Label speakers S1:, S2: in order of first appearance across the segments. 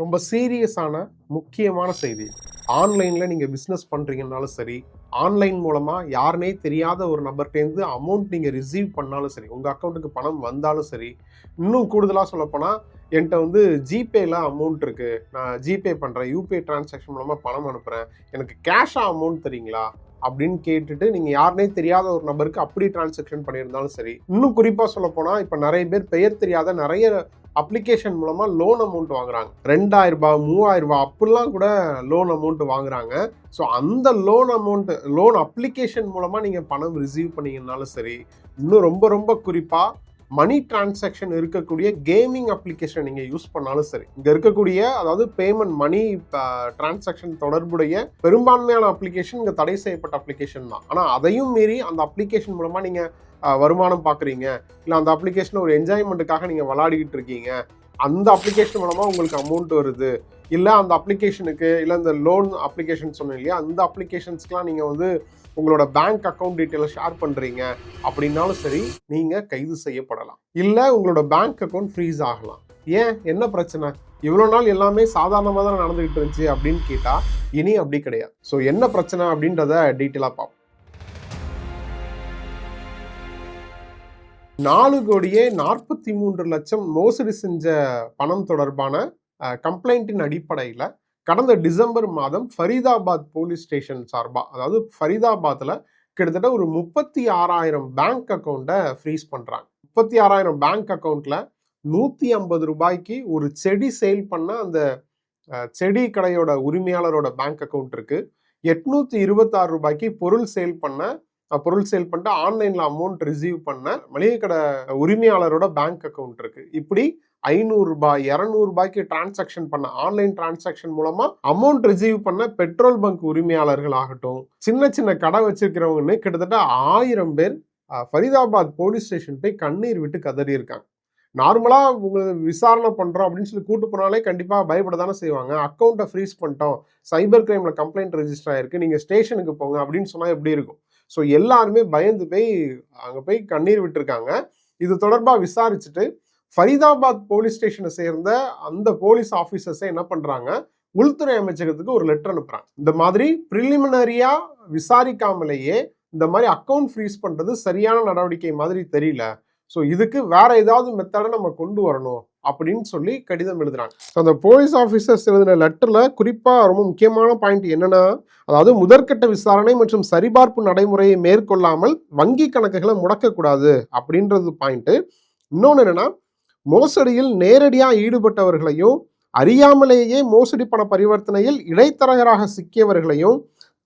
S1: ரொம்ப சீரியஸான முக்கியமான செய்தி. ஆன்லைன்ல நீங்க பிசினஸ் பண்றீங்கன்னாலும் சரி, ஆன்லைன் மூலமா யாருனே தெரியாத ஒரு நபர்ட்டேருந்து அமௌண்ட் நீங்க ரிசீவ் பண்ணாலும் சரி, உங்க அக்கௌண்ட்டுக்கு பணம் வந்தாலும் சரி, இன்னும் கூடுதலா சொல்லப்போனா என்கிட்ட வந்து ஜிபேல அமௌண்ட் இருக்கு, நான் ஜிபே பண்றேன், யூபிஐ டிரான்சாக்ஷன் மூலமா பணம் அனுப்புறேன், எனக்கு கேஷா அமௌண்ட் தரீங்களா அப்படின்னு கேட்டுட்டு நீங்க யாருனே தெரியாத ஒரு நபருக்கு அப்படி டிரான்சாக்ஷன் பண்ணியிருந்தாலும் சரி, இன்னும் குறிப்பா சொல்ல போனா இப்ப நிறைய பேர் பெயர் தெரியாத நிறைய அப்ளிகேஷன் மூலமா லோன் அமௌண்ட் வாங்குறாங்க. 2000 ரூபாய் 3000 ரூபாய் அப்படிலாம் கூட லோன் அமௌண்ட் வாங்குறாங்க. ஸோ அந்த லோன் அப்ளிகேஷன் மூலமா நீங்க பணம் ரிசீவ் பண்ணீங்கன்னாலும் சரி, இன்னும் ரொம்ப ரொம்ப குறிப்பா மணி டிரான்சாக்ஷன் இருக்கக்கூடிய கேமிங் அப்ளிகேஷன் நீங்க யூஸ் பண்ணாலும் சரி, இங்க இருக்கக்கூடிய அதாவது பேமெண்ட் மணி டிரான்சாக்ஷன் தொடர்புடைய பெரும்பான்மையான அப்ளிகேஷன் இங்க தடை செய்யப்பட்ட அப்ளிகேஷன் தான். ஆனா அதையும் மீறி அந்த அப்ளிகேஷன் மூலமா நீங்க வருமானம் பார்க்குறீங்க, இல்லை அந்த அப்ளிகேஷனை ஒரு என்ஜாய்மெண்ட்டுக்காக நீங்கள் விளையாடிக்கிட்டு இருக்கீங்க, அந்த அப்ளிகேஷன் மூலமாக உங்களுக்கு அமௌண்ட் வருது, இல்லை அந்த அப்ளிகேஷனுக்கு இல்லை இந்த லோன் அப்ளிகேஷன் சொன்னீங்க இல்லையா, அந்த அப்ளிகேஷன்ஸ்க்கெலாம் நீங்கள் வந்து உங்களோட பேங்க் அக்கௌண்ட் டீட்டெயிலை ஷேர் பண்ணுறீங்க அப்படின்னாலும் சரி, நீங்கள் கைது செய்யப்படலாம். இல்லை உங்களோட பேங்க் அக்கௌண்ட் ஃப்ரீஸ் ஆகலாம். ஏன், என்ன பிரச்சனை? இவ்வளோ நாள் எல்லாமே சாதாரணமாக தான் நடந்துகிட்டு இருந்துச்சு அப்படின்னு கேட்டால் இனி அப்படி கிடையாது. ஸோ என்ன பிரச்சனை அப்படின்றத டீட்டெயிலாக பார்ப்போம். 4,43,00,000 மோசடி செஞ்ச பணம் தொடர்பான கம்ப்ளைண்டின் அடிப்படையில் கடந்த டிசம்பர் மாதம் ஃபரிதாபாத் போலீஸ் ஸ்டேஷன் சார்பா, அதாவது ஃபரிதாபாத்தில் கிட்டத்தட்ட ஒரு 36,000 பேங்க் அக்கௌண்ட்டை ஃப்ரீஸ் பண்ணுறாங்க. 36,000 பேங்க் அக்கௌண்ட்டில் 150 ரூபாய்க்கு ஒரு செடி சேல் பண்ண அந்த செடி கடையோட உரிமையாளரோட பேங்க் அக்கௌண்ட் இருக்குது. 826 ரூபாய்க்கு பொருள் சேல் பண்ணிட்டு ஆன்லைன்ல அமௌண்ட் ரிசீவ் பண்ண மளிகை கடை உரிமையாளரோட பேங்க் அக்கௌண்ட் இருக்கு. இப்படி 500 ரூபாய் 200 ரூபாய்க்கு டிரான்சாக்ஷன் பண்ண ஆன்லைன் டிரான்சாக்ஷன் மூலமா அமௌண்ட் ரிசீவ் பண்ண பெட்ரோல் பங்க் உரிமையாளர்கள் ஆகட்டும், சின்ன சின்ன கடை வச்சிருக்கிறவங்கன்னு கிட்டத்தட்ட 1000 பேர் ஃபரிதாபாத் போலீஸ் ஸ்டேஷன் போய் கண்ணீர் விட்டு கதறி இருக்காங்க. நார்மலா உங்களுக்கு விசாரணை பண்றோம் அப்படின்னு சொல்லி கூட்டு போனாலே கண்டிப்பா பயப்பட தானே செய்வாங்க. அக்கௌண்ட்டை ஃப்ரீஸ் பண்ணிட்டோம், சைபர் கிரைம்ல கம்ப்ளைண்ட் ரெஜிஸ்டர் ஆயிருக்கு, நீங்க ஸ்டேஷனுக்கு போங்க அப்படின்னு சொன்னா எப்படி இருக்கும்? ஸோ எல்லாருமே பயந்து போய் அங்கே போய் கண்ணீர் விட்டுருக்காங்க. இது தொடர்பாக விசாரிச்சுட்டு ஃபரிதாபாத் போலீஸ் ஸ்டேஷனை சேர்ந்த அந்த போலீஸ் ஆஃபீஸர்ஸை என்ன பண்ணுறாங்க, உள்துறை அமைச்சகத்துக்கு ஒரு லெட்டர் அனுப்புகிறாங்க. இந்த மாதிரி ப்ரிலிமினரியா விசாரிக்காமலேயே இந்த மாதிரி அக்கௌண்ட் ஃப்ரீஸ் பண்ணுறது சரியான நடவடிக்கை மாதிரி தெரியல, ஸோ இதுக்கு வேற ஏதாவது மெத்தடை நம்ம கொண்டு வரணும் அப்படின்னு சொல்லி கடிதம் எழுதுறாங்க. அந்த போலீஸ் ஆஃபீஸர்ஸ் எழுதின லெட்டர்ல குறிப்பாக ரொம்ப முக்கியமான பாயிண்ட் என்னன்னா, அதாவது முதற்கட்ட விசாரணை மற்றும் சரிபார்ப்பு நடைமுறையை மேற்கொள்ளாமல் வங்கி கணக்குகளை முடக்கக்கூடாது அப்படின்றது பாயிண்ட். இன்னொன்று என்னன்னா, மோசடியில் நேரடியாக ஈடுபட்டவர்களையும் அறியாமலேயே மோசடி பண பரிவர்த்தனையில் இடைத்தரகராக சிக்கியவர்களையும்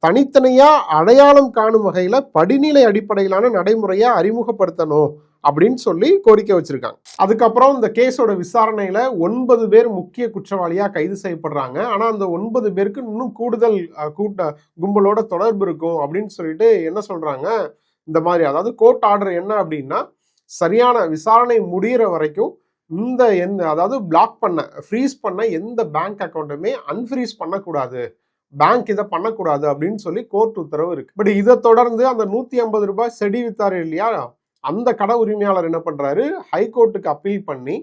S1: தனித்தனியா அடையாளம் காணும் வகையில படிநிலை அடிப்படையிலான நடைமுறையை அறிமுகப்படுத்தணும் அப்படின்னு சொல்லி கோரிக்கை வச்சிருக்காங்க. அதுக்கப்புறம் இந்த கேஸோட விசாரணையில 9 பேர் முக்கிய குற்றவாளியா கைது செய்யப்படுறாங்க. ஆனா அந்த 9 பேருக்கு இன்னும் கூடுதல் கும்பலோட தொடர்பு இருக்கும் அப்படின்னு சொல்லிட்டு என்ன சொல்றாங்க, இந்த மாதிரி அதாவது கோர்ட் ஆர்டர் என்ன அப்படின்னா, சரியான விசாரணை முடிகிற வரைக்கும் அதாவது பிளாக் பண்ண ஃப்ரீஸ் பண்ண எந்த பேங்க் அக்கௌண்ட்டுமே அன்ஃப்ரீஸ் பண்ணக்கூடாது, பேங்க் இதை பண்ணக்கூடாது அப்படின்னு சொல்லி கோர்ட் உத்தரவு இருக்கு. பட் இதை தொடர்ந்து அந்த 150 ரூபாய் செடி வித்தாரு இல்லையா, அந்த கடை உரிமையாளர் என்ன பண்றாரு, ஹைகோர்ட்டுக்கு அப்பீல் பண்ணி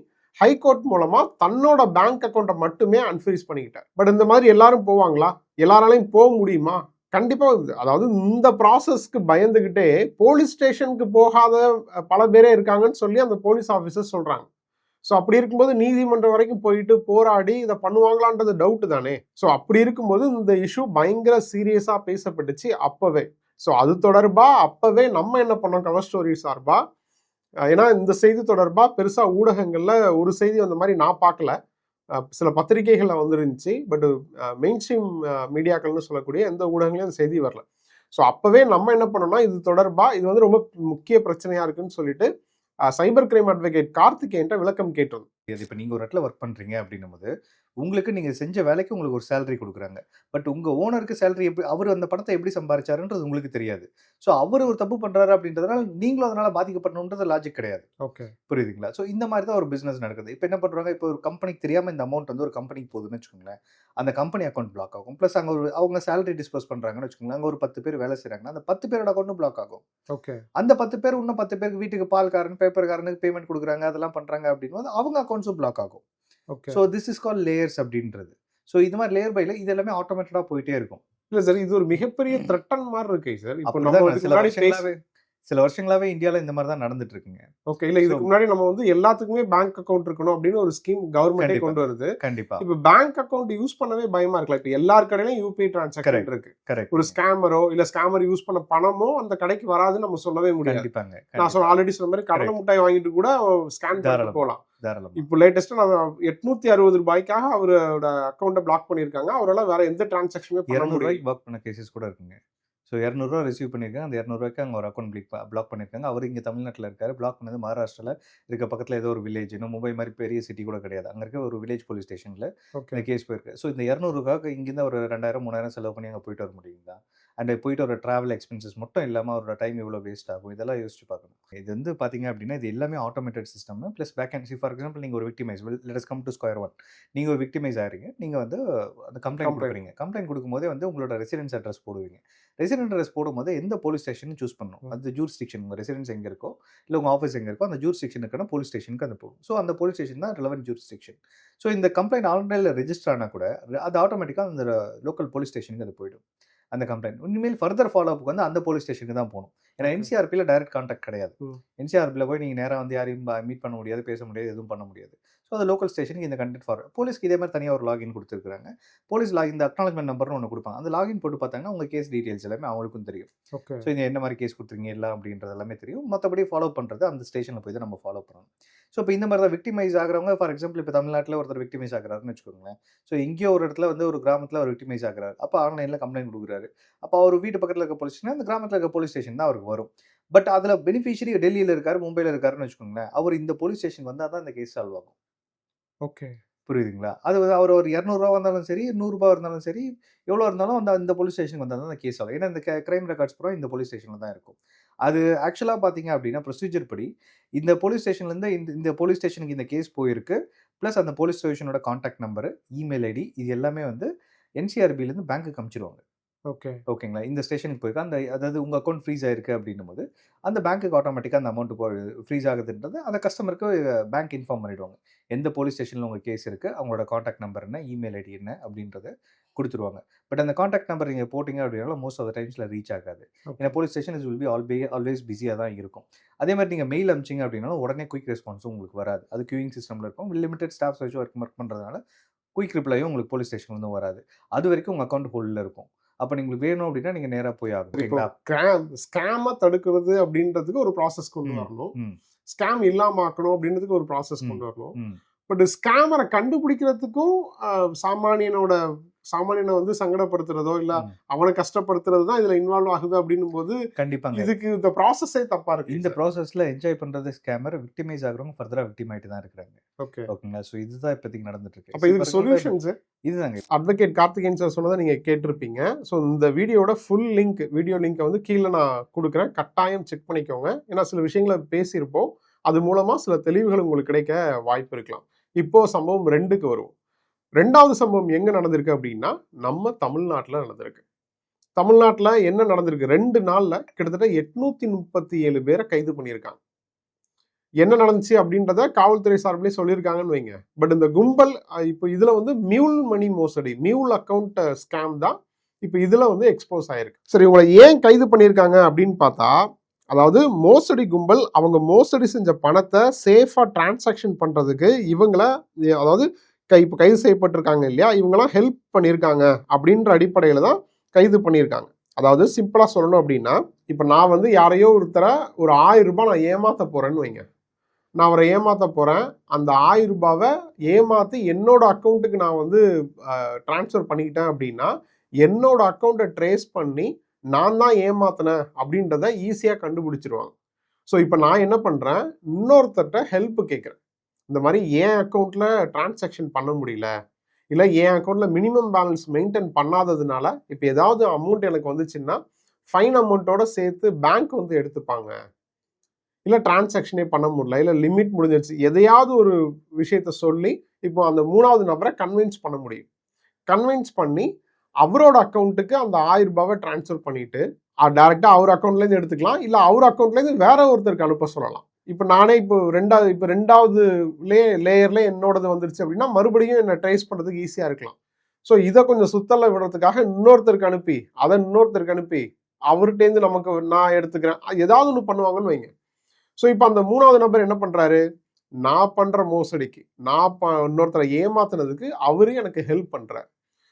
S1: ஹைகோர்ட் மூலமா தன்னோட பேங்க் அக்கௌண்ட்டை மட்டுமே அன்ஃப்ரீஸ் பண்ணிக்கிட்டார். பட் இந்த மாதிரி எல்லாரும் போவாங்களா? எல்லாராலையும் போக முடியுமா? கண்டிப்பா. அதாவது இந்த ப்ராசஸ்க்கு பயந்துகிட்டே போலீஸ் ஸ்டேஷனுக்கு போகாத பல பேரே இருக்காங்கன்னு சொல்லி அந்த போலீஸ் ஆஃபீஸர் சொல்றாங்க. ஸோ அப்படி இருக்கும்போது நீதிமன்றம் வரைக்கும் போயிட்டு போராடி இதை பண்ணுவாங்களான்றது டவுட் தானே. ஸோ அப்படி இருக்கும்போது இந்த இஷ்யூ பயங்கர சீரியஸா பேசப்பட்டுச்சு அப்பவே. ஸோ அது தொடர்பாக அப்பவே நம்ம என்ன பண்ணோம் கவர் ஸ்டோரி சார்பா, ஏன்னா இந்த செய்தி தொடர்பாக பெருசாக ஊடகங்களில் ஒரு செய்தி அந்த மாதிரி நான் பார்க்கல, சில பத்திரிகைகளில் வந்துருந்துச்சு, பட் மெயின் ஸ்ட்ரீம் மீடியாக்கள்னு சொல்லக்கூடிய எந்த ஊடகங்களையும் அந்த செய்தி வரல. ஸோ அப்பவே நம்ம என்ன பண்ணோம்னா, இது தொடர்பாக இது வந்து ரொம்ப முக்கிய பிரச்சனையா இருக்குன்னு சொல்லிட்டு சைபர் கிரைம் அட்வொகேட் கார்த்திகேயன்ட்ட விளக்கம் கேட்டோம்.
S2: இப்போ நீங்கள் ஒரு இடத்துல ஒர்க் பண்ணுறீங்க அப்படின்னும் போது உங்களுக்கு நீங்கள் செஞ்ச வேலைக்கு உங்களுக்கு ஒரு சேலரி கொடுக்குறாங்க. பட் உங்கள் ஓனருக்கு சேலரி எப்படி, அவர் அந்த பணத்தை எப்படி சம்பாதிச்சாருன்றது உங்களுக்கு தெரியாது. ஸோ அவர் ஒரு தப்பு பண்ணுறாரு அப்படின்றதுனால நீங்களும் அதனால் பாதிக்கப்படணுன்றது லாஜிக் கிடையாது.
S1: ஓகே,
S2: புரியுதுங்களா? ஸோ இந்த மாதிரி தான் ஒரு பிஸ்னஸ் நடக்குது. இப்போ என்ன பண்ணுறாங்க, இப்போ ஒரு கம்பெனிக்கு தெரியாமல் இந்த அமௌண்ட் வந்து ஒரு கம்பெனிக்கு போகுதுன்னு வச்சுக்கோங்களேன், அந்த கம்பெனி அக்கௌண்ட் பிளாக் ஆகும். ப்ளஸ் அங்கே அவங்க சேலரி டிஸ்போஸ் பண்ணுறாங்கன்னு வச்சுக்கோங்களேன், அங்கே ஒரு 10 பேர் வேலை செய்கிறாங்கன்னா அந்த 10 பேரோட அக்கௌண்ட்டும் பிளாக் ஆகும்.
S1: ஓகே,
S2: அந்த 10 பேர் இன்னும் 10 பேருக்கு வீட்டுக்கு பால்காரன் பேப்பர்காரனுக்கு பேமெண்ட் கொடுக்குறாங்க, அதெல்லாம் பண்ணுறாங்க அப்படின்னும் அவங்க அக்கௌண்ட்ஸும் பிளாக் ஆகும்.
S1: Okay.
S2: So this is call layers அப்படின்றது. ஸோ இது மாதிரி லேயர் பை லேயர் இது எல்லாமே ஆட்டோமேட்டடாக போயிட்டே இருக்கும்.
S1: இல்ல சார், இது ஒரு மிகப்பெரிய த்ரெட்டன் மாதிரி இருக்கு சார். இப்போ நம்ம
S2: அப்படிதான்
S1: இதுக்கு முன்னாடி
S2: சில வருஷங்களாவே இந்தியாவில் இந்த மாதிரி தான் நடந்துட்டு இருக்குங்க.
S1: ஓகே. இல்ல இதுக்கு முன்னாடி நம்ம வந்து எல்லாத்துக்குமே பேங்க் அக்கவுண்ட் இருக்கணும் அப்படின்னு ஒரு ஸ்கீம் கவர்மெண்டே கொண்டு வருது.
S2: கண்டிப்பா.
S1: இப்போ பேங்க் அக்கவுண்ட் யூஸ் பண்ணவே பயமா இருக்கலாம். இப்போ எல்லார் கடையிலும் யூபிஐ டிரான்சாக்ஷன் இருக்கு. ஒரு ஸ்கேமரோ இல்ல ஸ்கேமர் யூஸ் பண்ண பணமோ அந்த கடைக்கு வராதுன்னு நம்ம சொல்லவே முடியாது.
S2: கண்டிப்பாங்க.
S1: நான் ஆல்ரெடி சொன்ன மாதிரி கடலை முட்டாய் வாங்கிட்டு கூட ஸ்கேன் பண்ணிட்டு போகலாம். இப்போ லேட்டஸ்டா நான் 860 ரூபாய்க்காக அவரோட அக்கௌண்ட்டை பிளாக் பண்ணிருக்காங்க. அவரால் வேற எந்த டிரான்சாக்ஷனுமே பண்ண முடியாது.
S2: பிளாக் பண்ண கேசஸ் கூட இருக்குங்க. ஸோ 200 ரிசீவ் பண்ணியிருக்காங்க. அந்த 200 அங்கே ஒரு அக்கௌண்ட் பிளாக் பண்ணியிருக்காங்க. அவர் இங்கே தமிழ்நாட்டில் இருக்காரு. பிளாக் பண்ணது மகாராஷ்டிராவில் இருக்க பக்கத்தில் ஏதோ ஒரு வில்லேஜ், இன்னும் மும்பை மாதிரி பெரிய சிட்டி கூட கிடையாது. அங்கே இருக்க ஒரு வில்லேஜ் போலீஸ் ஸ்டேஷனில் இந்த கேஸ் போயிருக்கு. ஸோ இந்த 200 இங்கேருந்து ஒரு 2000 3000 செலவு பண்ணி அங்கே போயிட்டு வர முடியுங்களா? அண்ட் போயிட்டு வர ட்ராவல் எக்ஸ்பென்சஸ் மட்டும் இல்லாமல் அவரோட டைம் எவ்வளோ வேஸ்ட் ஆகும், இதெல்லாம் யோசிச்சு பார்க்கணும். இது வந்து பார்த்தீங்க அப்படின்னா இது எல்லாமே automated system plus vacancy. For example நீங்கள் ஒரு victimise, let us come to square one. நீங்கள் ஒரு விக்டிமைஸ் ஆகிறீங்க, நீங்கள் வந்து அந்த கம்ப்ளைண்ட் கொடுக்குறீங்க. கம்ப்ளைண்ட் கொடுக்கும்போதே வந்து உங்களோட ரெசிடென்ஸ் அட்ரஸ் போடுவீங்க. ரெசிடென்ட் அட்ரஸ் போடும்போது எந்த போலீஸ் ஸ்டேஷன் சூஸ் பண்ணணும், அந்த ஜூரிஸ்டிக்ஷன், உங்கள் ரெசிடென்ஸ் எங்கே இருக்கோ இல்லை உங்கள் ஆஃபீஸ் எங்கே இருக்கோ அந்த ஜூரிஸ்டிக்ஷனுக்கான போலீஸ் ஸ்டேஷனுக்கு அந்த போகும். ஸோ அந்த போலீஸ் ஸ்டேஷன் தான் ரிலவென்ட் ஜூரிஸ்டிக்ஷன். ஸோ இந்த கம்ப்ளைண்ட் ஆன்லைனில் ரெஜிஸ்டர் ஆனால் கூட அது ஆட்டோமேட்டிக்காக அந்த லோக்கல் போலீஸ் ஸ்டேஷனுக்கு அது போயிடும். அந்த கம்ப்ளைண்ட் இனிமேல் ஃபர்தர் ஃபாலோ அப்புக்கு வந்து அந்த போலீஸ் ஸ்டேஷனுக்கு தான் போகணும். ஏன்னா என்சிஆர்பியில் டைரக்ட் கான்டாக்ட் கிடையாது. என்சிஆர்பியில் போய் நீங்கள் நேராக வந்து யாரையும் மீட் பண்ண முடியாது, பேச முடியாது, எதுவும் பண்ண முடியாது. ஸோ அந்த லோக்கல் ஸ்டேஷனுக்கு இந்த கண்டெக்ட் ஃபார்வர்ட். போலீஸ்க்கு இதே மாதிரி தனியாக ஒரு லாகின் கொடுத்துருக்காங்க. போலீஸ் லாகின் இந்த அக்னாலஜ்மெண்ட் நம்பர்னு ஒன்று கொடுப்பாங்க. அந்த லாகின் போட்டு பார்த்தாங்கன்னா உங்கள் கேஸ் டீட்டெயில்ஸ் எல்லாமே அவங்களுக்கும் தெரியும்.
S1: ஓகே.
S2: ஸோ இது என்ன மாதிரி கேஸ் கொடுத்துருங்க எல்லாம் அப்படின்றது எல்லாமே தெரியும். மற்றபடி ஃபாலோ பண்ணுறது அந்த ஸ்டேஷனில் போய் தான் நம்ம ஃபாலோ பண்ணணும். ஸோ இப்போ இந்த மாதிரி தான் விக்டிமைஸ் ஆகிறவங்க, ஃபார் எக்ஸாம்பிள் இப்போ தமிழ்நாட்டில் ஒருத்தர் விக்டிமைஸ் ஆகிறாருன்னு வச்சுக்கோங்களேன். ஸோ எங்கேயோ ஒரு இடத்துல வந்து ஒரு கிராமத்தில் ஒரு விக்டிமைஸ் ஆகிறாரு. அப்போ ஆன்லைனில் கம்ப்ளைண்ட் கொடுக்குறாரு. அப்போ அவர் வீட்டு பக்கத்தில் இருக்க போலீஸ் ஸ்டேஷன், அந்த கிராமத்தில் இருக்க போலீஸ் ஸ்டேஷன் தான் அவருக்கு வரும். பட் அதில் பெனிஃபிஷியரி டெல்லியில் இருக்காரு, மும்பையில் இருக்காருன்னு வச்சுக்கோங்களேன். அவர் இந்த போலீஸ் ஸ்டேஷன் வந்தால் தான் இந்த கேஸ் சால்வ் ஆகும்.
S1: ஓகே,
S2: புரியுதுங்களா? அது அவர் ஒரு 200 வந்தாலும் சரி, 100 இருந்தாலும் சரி, எவ்வளோ இருந்தாலும் இந்த போலீஸ் ஸ்டேஷனுக்கு வந்தால் தான் அந்த கேஸ் ஆகும். ஏன்னா இந்த கிரைம் ரெக்கார்ட்ஸ் பூரா இந்த போலீஸ் ஸ்டேஷனில் தான் இருக்கும். அது ஆக்சுவலாக பார்த்தீங்க அப்படின்னா ப்ரொசீஜர் படி இந்த போலீஸ் ஸ்டேஷன்லேருந்து இந்த போலீஸ் ஸ்டேஷனுக்கு இந்த கேஸ் போயிருக்கு. ப்ளஸ் அந்த போலீஸ் ஸ்டேஷனோட கான்டாக்ட் நம்பரு, இமெயில் ஐடி இது எல்லாமே வந்து என்சிஆர்பிலேருந்து பேங்க்குக்கு அனுப்பிச்சிடுவாங்க.
S1: ஓகே,
S2: ஓகேங்களா? இந்த ஸ்டேஷனுக்கு போயிருக்கா அதாவது உங்கள் அக்கௌண்ட் ஃப்ரீஸ் ஆயிருக்கு அப்படின்னும் போது அந்த பேங்க்குக்கு ஆட்டோமேட்டிக்காக அந்த அமௌண்ட் ஃப்ரீஸ் ஆகுதுன்றது அந்த கஸ்டமருக்கு பேங்க் இன்ஃபார்ம் பண்ணிவிடுவாங்க. எந்த போலீஸ் ஸ்டேஷனில் உங்கள் கேஸ் இருக்குது, அவங்களோட காண்டாக்ட் நம்பர் என்ன, இமெயில் ஐடி என்ன அப்படின்றத கொடுத்துருவாங்க. பட் அந்த காண்டாக்ட் நம்பர் நீங்கள் போட்டிங்க அப்படின்னா மோஸ்ட் ஆஃப் த டைம்ஸில் ரீச் ஆகாது. ஏன்னா police station is will be always பிஸியாக தான் இருக்கும். அதே மாதிரி நீங்கள் மெயில் அனுப்பிச்சிங்க அப்படின்னாலும் உடனே குயிக் ரெஸ்பான்ஸும் உங்களுக்கு வராது. அது கியூயிங் சிஸ்டமில் இருக்கும். லிமிடெட் ஸ்டாஃப்ஸ் வச்சு ஒர்க் பண்ணுறதுனால குயிக் ரிப்ளையும் உங்களுக்கு போலீஸ் ஸ்டேஷன்லேருந்து வராது. அது வரைக்கும் உங்கள் அக்கௌண்ட் ஹோல்டில் இருக்கும். அப்போ உங்களுக்கு வேணும் அப்படின்னா நீங்கள் நேராக போய் ஆகும்.
S1: ஸ்கேமை தடுக்கிறது அப்படின்றதுக்கு ஒரு ப்ராசஸ் கொண்டு வரணும். ஸ்கேம் இல்லாம ஆக்கணும் அப்படின்றதுக்கு ஒரு ப்ராசஸ் கொண்டு வரணும். பட் ஸ்கேமரை கண்டுபிடிக்கிறதுக்கும் சாமானியனை வந்து சங்கடப்படுத்துறதோ இல்ல அவனை கஷ்டப்படுத்துறது தான் இதுல இன்வால்வ் ஆகுது அப்படின்னும் போது
S2: கண்டிப்பாங்க
S1: இதுக்கு இந்த ப்ராசஸே தப்பா இருக்கு.
S2: இந்த ப்ராசஸ்ல என்ஜாய் பண்றது ஸ்கேமர், விக்டிமைஸ் ஆகுறவங்க ஃபர்தரா விக்டிம் ஆயிட்டு தான் இருக்காங்க. ஓகேங்களா? ஸோ இதுதான் இப்போதைக்கு நடந்துட்டு இருக்கு.
S1: அப்ப இதுக்கு சொல்யூஷன்ஸ்
S2: இதுதாங்க.
S1: அட்வொகேட் கார்த்திகேயன் சார் சொன்னதை நீங்க கேட்டிருப்பீங்க. ஸோ இந்த வீடியோட ஃபுல் லிங்க், வீடியோ லிங்கை வந்து கீழே நான் கொடுக்குறேன், கட்டாயம் செக் பண்ணிக்கோங்க. ஏன்னா சில விஷயங்களை பேசியிருப்போம், அது மூலமா சில தெளிவுகள் உங்களுக்கு கிடைக்க வாய்ப்பு இருக்கலாம். இப்போ சம்பவம் 2க்கு வருவோம். 2வது சம்பவம் எங்க நடந்திருக்கு அப்படின்னா நம்ம தமிழ்நாட்டில் நடந்திருக்கு. தமிழ்நாட்டில் என்ன நடந்திருக்கு? 2 நாள்ல கிட்டத்தட்ட 837 பேரை கைது பண்ணியிருக்காங்க. என்ன நடந்துச்சு அப்படின்றத காவல்துறை சார்பிலே சொல்லியிருக்காங்கன்னு வைங்க. பட் இந்த கும்பல் இப்போ இதுல வந்து மியூல் மணி மோசடி, மியூல் அக்கௌண்ட் ஸ்கேம் தான் இப்போ இதுல வந்து எக்ஸ்போஸ் ஆயிருக்கு. சரி, இவங்களை ஏன் கைது பண்ணியிருக்காங்க அப்படின்னு பார்த்தா, அதாவது மோசடி கும்பல் அவங்க மோசடி செஞ்ச பணத்தை சேஃபா டிரான்சாக்ஷன் பண்றதுக்கு இவங்கள, அதாவது இப்போ கைது செய்யப்பட்டிருக்காங்க இல்லையா, இவங்கெல்லாம் ஹெல்ப் பண்ணியிருக்காங்க அப்படின்ற அடிப்படையில தான் கைது பண்ணியிருக்காங்க. அதாவது சிம்பிளா சொல்லணும் அப்படின்னா, இப்போ நான் வந்து யாரையோ ஒருத்தரை ஒரு 1000 ரூபாய் நான் ஏமாத்த போறேன்னு வைங்க. நான் அவரை ஏமாத்த போறேன். அந்த 1000 ரூபாவை ஏமாத்தி என்னோட அக்கௌண்ட்டுக்கு நான் வந்து டிரான்ஸ்ஃபர் பண்ணிக்கிட்டேன் அப்படின்னா என்னோட அக்கௌண்ட்டை ட்ரேஸ் பண்ணி நான் தான் ஏமாத்தினேன் அப்படின்றத ஈஸியாக கண்டுபிடிச்சிருவாங்க. ஸோ இப்போ நான் என்ன பண்ணுறேன், இன்னொருத்தர்கிட்ட ஹெல்ப் கேட்குறேன். இந்த மாதிரி என் அக்கௌண்ட்டில் டிரான்சாக்ஷன் பண்ண முடியல, இல்லை என் அக்கௌண்ட்டில் மினிமம் பேலன்ஸ் மெயின்டைன் பண்ணாததுனால இப்போ ஏதாவது அமௌண்ட் எனக்கு வந்துச்சுன்னா ஃபைன் அமௌண்ட்டோட சேர்த்து பேங்க் வந்து எடுத்துப்பாங்க, இல்லை டிரான்சாக்ஷனே பண்ண முடியல, இல்லை லிமிட் முடிஞ்சிருச்சு, எதையாவது ஒரு விஷயத்த சொல்லி இப்போ அந்த 3வது நபரை கன்வின்ஸ் பண்ண முடியும். கன்வின்ஸ் பண்ணி அவரோட அக்கௌண்ட்டுக்கு அந்த 1000 ரூபாவை டிரான்ஸ்ஃபர் பண்ணிட்டு டைரக்டா அவர் அக்கௌண்ட்லேருந்து எடுத்துக்கலாம், இல்லை அவர் அக்கௌண்ட்லேருந்து வேற ஒருத்தருக்கு அனுப்ப சொல்லலாம். இப்போ நானே இப்போ ரெண்டாவது லேயர்ல என்னோடது வந்துருச்சு அப்படின்னா மறுபடியும் என்ன ட்ரேஸ் பண்றதுக்கு ஈஸியா இருக்கலாம். ஸோ இதை கொஞ்சம் சுத்தல விடுறதுக்காக இன்னொருத்தருக்கு அனுப்பி அவர்கிட்டேருந்து நமக்கு நான் எடுத்துக்கிறேன் ஏதாவது ஒன்று பண்ணுவாங்கன்னு வைங்க. ஸோ இப்போ அந்த 3வது நபர் என்ன பண்றாரு, நான் பண்ற மோசடிக்கு இன்னொருத்தரை ஏமாத்துனதுக்கு அவரு எனக்கு ஹெல்ப் பண்றாரு.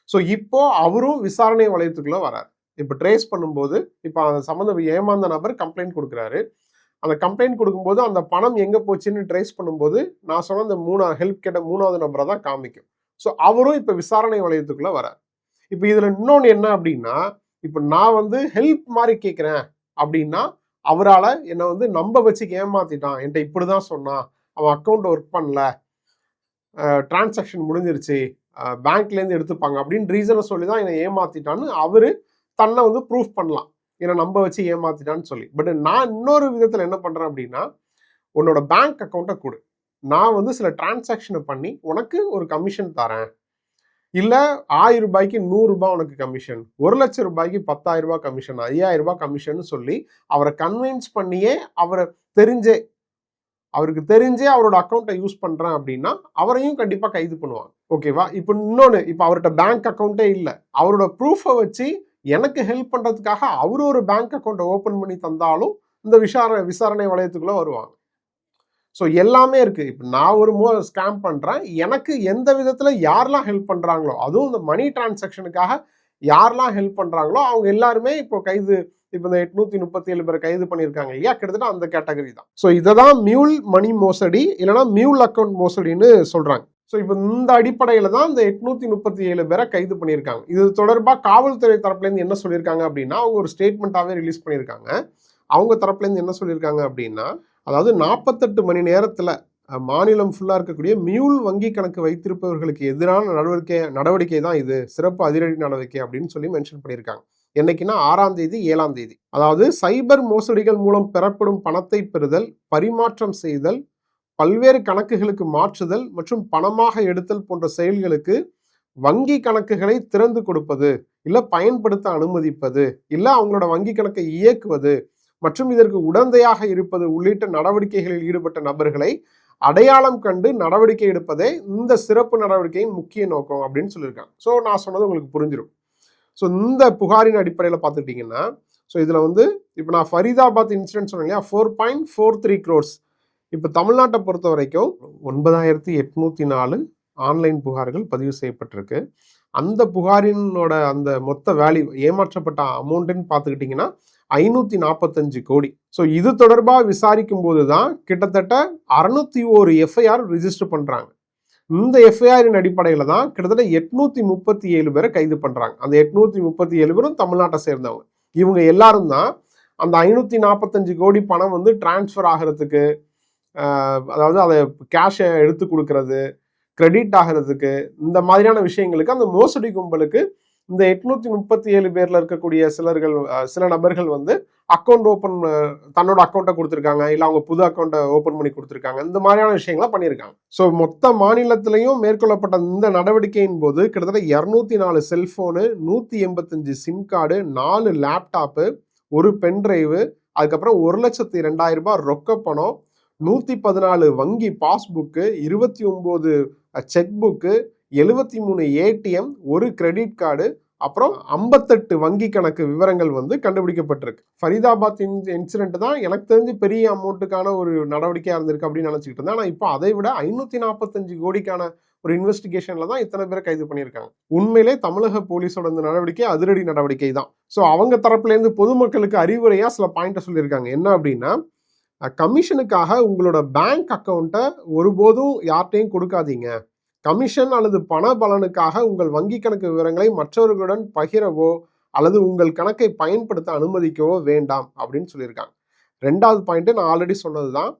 S1: ஸோ இப்போ அவரும் விசாரணை வளையத்துக்குள்ள வராரு. இப்போ ட்ரேஸ் பண்ணும்போது இப்போ அந்த சம்மந்தம் ஏமாந்த நபர் கம்ப்ளைண்ட் கொடுக்குறாரு. அந்த கம்ப்ளைண்ட் கொடுக்கும்போது அந்த பணம் எங்க போச்சுன்னு ட்ரேஸ் பண்ணும்போது நான் சொன்ன அந்த ஹெல்ப் கேட்ட 3வது நபரை தான் காமிக்கும். ஸோ அவரும் இப்போ விசாரணை வளையத்துக்குள்ள வரார். இப்போ இதுல இன்னொன்று என்ன அப்படின்னா, இப்போ நான் வந்து ஹெல்ப் மாதிரி கேட்குறேன் அப்படின்னா அவரால் என்னை வந்து நம்ப வச்சு ஏமாத்திட்டான், என்கிட்ட இப்படிதான் சொன்னான், அவன் அக்கௌண்ட் ஒர்க் பண்ணல, டிரான்சாக்ஷன் முடிஞ்சிருச்சு, பேங்க்லேருந்து எடுத்துப்பாங்க அப்படின்னு ரீசனை சொல்லி தான் என்னை ஏமாத்திட்டான்னு அவரு தன்னை வந்து ப்ரூஃப் பண்ணலாம், என்னை நம்ப வச்சு ஏமாத்திட்டான்னு சொல்லி. பட் நான் இன்னொரு விதத்தில் என்ன பண்றேன் அப்படின்னா, உன்னோட பேங்க் அக்கௌண்ட்டை கொடு, நான் வந்து சில டிரான்சாக்ஷனை பண்ணி உனக்கு ஒரு கமிஷன் தரேன், இல்ல 1000 ரூபாய்க்கு 100 ரூபாய் உனக்கு கமிஷன், 1 லட்சம் ரூபாய்க்கு 10,000 ரூபாய் கமிஷன், 5000 ரூபாய் கமிஷன் சொல்லி அவரை கன்வின்ஸ் பண்ணியே அவருக்கு தெரிஞ்சே அவரோட அக்கௌண்ட்டை யூஸ் பண்றேன் அப்படின்னா அவரையும் கண்டிப்பா கைது பண்ணுவாங்க. ஓகேவா? இப்போ இன்னொன்னு, இப்போ அவர்கிட்ட பேங்க் அக்கௌண்ட்டே இல்லை, அவரோட ப்ரூஃபை வச்சு எனக்கு ஹெல்ப் பண்றதுக்காக அவரு ஒரு பேங்க் அக்கௌண்ட்டை ஓபன் பண்ணி தந்தாலும் இந்த விசாரணை வளையத்துக்குள்ள வருவாங்க. ஸோ எல்லாமே இருக்கு. இப்போ நான் ஒரு ஸ்கேம் பண்றேன், எனக்கு எந்த விதத்துல யாரெல்லாம் ஹெல்ப் பண்றாங்களோ, அதுவும் இந்த மணி டிரான்சாக்ஷனுக்காக யாரெல்லாம் ஹெல்ப் பண்றாங்களோ அவங்க எல்லாருமே இப்போ இப்போ இந்த 837 பேரை கைது பண்ணியிருக்காங்க இல்லையா, கிட்டத்தட்ட அந்த கேட்டகரி தான். ஸோ இதை தான் மியூல் மணி மோசடி இல்லைன்னா மியூல் அக்கௌண்ட் மோசடின்னு சொல்றாங்க. ஸோ இப்போ இந்த அடிப்படையில தான் இந்த 837 பேரை கைது பண்ணியிருக்காங்க. இது தொடர்பாக காவல்துறை தரப்புலேருந்து என்ன சொல்லியிருக்காங்க அப்படின்னா, அவங்க ஒரு ஸ்டேட்மெண்ட்டாகவே ரிலீஸ் பண்ணியிருக்காங்க. அவங்க தரப்புலேருந்து என்ன சொல்லியிருக்காங்க அப்படின்னா, அதாவது 48 மணி நேரத்தில் மாநிலம் ஃபுல்லாக இருக்கக்கூடிய மியூல் வங்கி கணக்கு வைத்திருப்பவர்களுக்கு எதிரான நடவடிக்கை தான் இது, சிறப்பு அதிரடி நடவடிக்கை அப்படின்னு சொல்லி மென்ஷன் பண்ணியிருக்காங்க. என்னைக்குன்னா 6ஆம் தேதி 7ஆம் தேதி. அதாவது சைபர் மோசடிகள் மூலம் பெறப்படும் பணத்தை பெறுதல், பரிமாற்றம் செய்தல், பல்வேறு கணக்குகளுக்கு மாற்றுதல் மற்றும் பணமாக எடுத்தல் போன்ற செயல்களுக்கு வங்கி கணக்குகளை திறந்து கொடுப்பது, இல்லை பயன்படுத்த அனுமதிப்பது, இல்லை அவங்களோட வங்கி கணக்கை இயக்குவது மற்றும் இதற்கு உடந்தையாக இருப்பது உள்ளிட்ட நடவடிக்கைகளில் ஈடுபட்ட நபர்களை அடையாளம் கண்டு நடவடிக்கை எடுப்பதே இந்த சிறப்பு நடவடிக்கையின் முக்கிய நோக்கம் அப்படின்னு சொல்லியிருக்காங்க. ஸோ நான் சொன்னது உங்களுக்கு புரிஞ்சிடும். ஸோ இந்த புகாரின் அடிப்படையில் பார்த்துக்கிட்டிங்கன்னா, ஸோ இதில் வந்து இப்போ நான் ஃபரீதாபாத் இன்சிடென்ட் சொன்னேன் இல்லையா, 4.43 crores. இப்போ தமிழ்நாட்டை பொறுத்த வரைக்கும் 9804 ஆன்லைன் புகார்கள் பதிவு செய்யப்பட்டிருக்கு. அந்த புகாரினோட அந்த மொத்த வேல்யூ, ஏமாற்றப்பட்ட அமௌண்ட்டுன்னு பார்த்துக்கிட்டிங்கன்னா 545 கோடி. ஸோ இது தொடர்பாக விசாரிக்கும் போது தான் கிட்டத்தட்ட 601 எஃப்ஐஆர் ரிஜிஸ்டர் பண்ணுறாங்க. இந்த எஃப்ஐஆரின் அடிப்படையில் தான் கிட்டத்தட்ட 837 பேரை கைது பண்ணுறாங்க. அந்த 837 பேரும் தமிழ்நாட்டை சேர்ந்தவங்க. இவங்க எல்லாரும் தான் அந்த 545 கோடி பணம் வந்து டிரான்ஸ்ஃபர் ஆகிறதுக்கு, அதாவது அதை கேஷை எடுத்து கொடுக்கறது, கிரெடிட் ஆகிறதுக்கு, இந்த மாதிரியான விஷயங்களுக்கு அந்த மோசடி கும்பலுக்கு இந்த 837 பேர்ல இருக்கக்கூடிய சில நபர்கள் வந்து தன்னோட அக்கௌண்ட்டை கொடுத்துருக்காங்க, இல்லை அவங்க புது அக்கௌண்ட்டை ஓப்பன் பண்ணி கொடுத்துருக்காங்க, இந்த மாதிரியான விஷயங்களை பண்ணியிருக்காங்க. ஸோ மொத்த மாநிலத்திலையும் மேற்கொள்ளப்பட்ட இந்த நடவடிக்கையின் போது கிட்டத்தட்ட 204 செல்போனு, 185 சிம் கார்டு, 4 லேப்டாப்பு, 1 பென்டிரைவு, அதுக்கப்புறம் 1,02,000 ரூபாய் ரொக்க பணம், 114 வங்கி passbook, 29 check book, 73 ATM, 1 credit card, அப்புறம் 58 வங்கி கணக்கு விவரங்கள் வந்து கண்டுபிடிக்கப்பட்டிருக்கு. ஃபரீதாபாத் இன்சிடென்ட் தான் எனக்கு தெரிஞ்சு பெரிய அமௌண்ட்டுக்கான ஒரு நடவடிக்கையாக இருந்திருக்கு அப்படின்னு நினச்சிக்கிட்டு இருந்தேன். ஆனால் இப்போ அதை விட 545 கோடிக்கான ஒரு இன்வெஸ்டிகேஷன்ல தான் இத்தனை பேரை கைது பண்ணியிருக்காங்க. உண்மையிலே தமிழக போலீஸோட இந்த நடவடிக்கை அதிரடி நடவடிக்கை தான். ஸோ அவங்க தரப்புலேருந்து பொதுமக்களுக்கு அறிவுரையாக சில பாயிண்ட்டை சொல்லியிருக்காங்க. என்ன அப்படின்னா, கமிஷனுக்காக உங்களோட பேங்க் அக்கௌண்ட்டை ஒருபோதும் யார்கிட்டையும் கொடுக்காதீங்க. கமிஷன் அல்லது பண பலனுக்காக உங்கள் வங்கி கணக்கு விவரங்களை மற்றவர்களுடன் பகிரவோ அல்லது உங்கள் கணக்கை பயன்படுத்த அனுமதிக்கவோ வேண்டாம் அப்படின்னு சொல்லியிருக்காங்க. 2வது பாயிண்ட் நான் ஆல்ரெடி சொன்னதுதான்,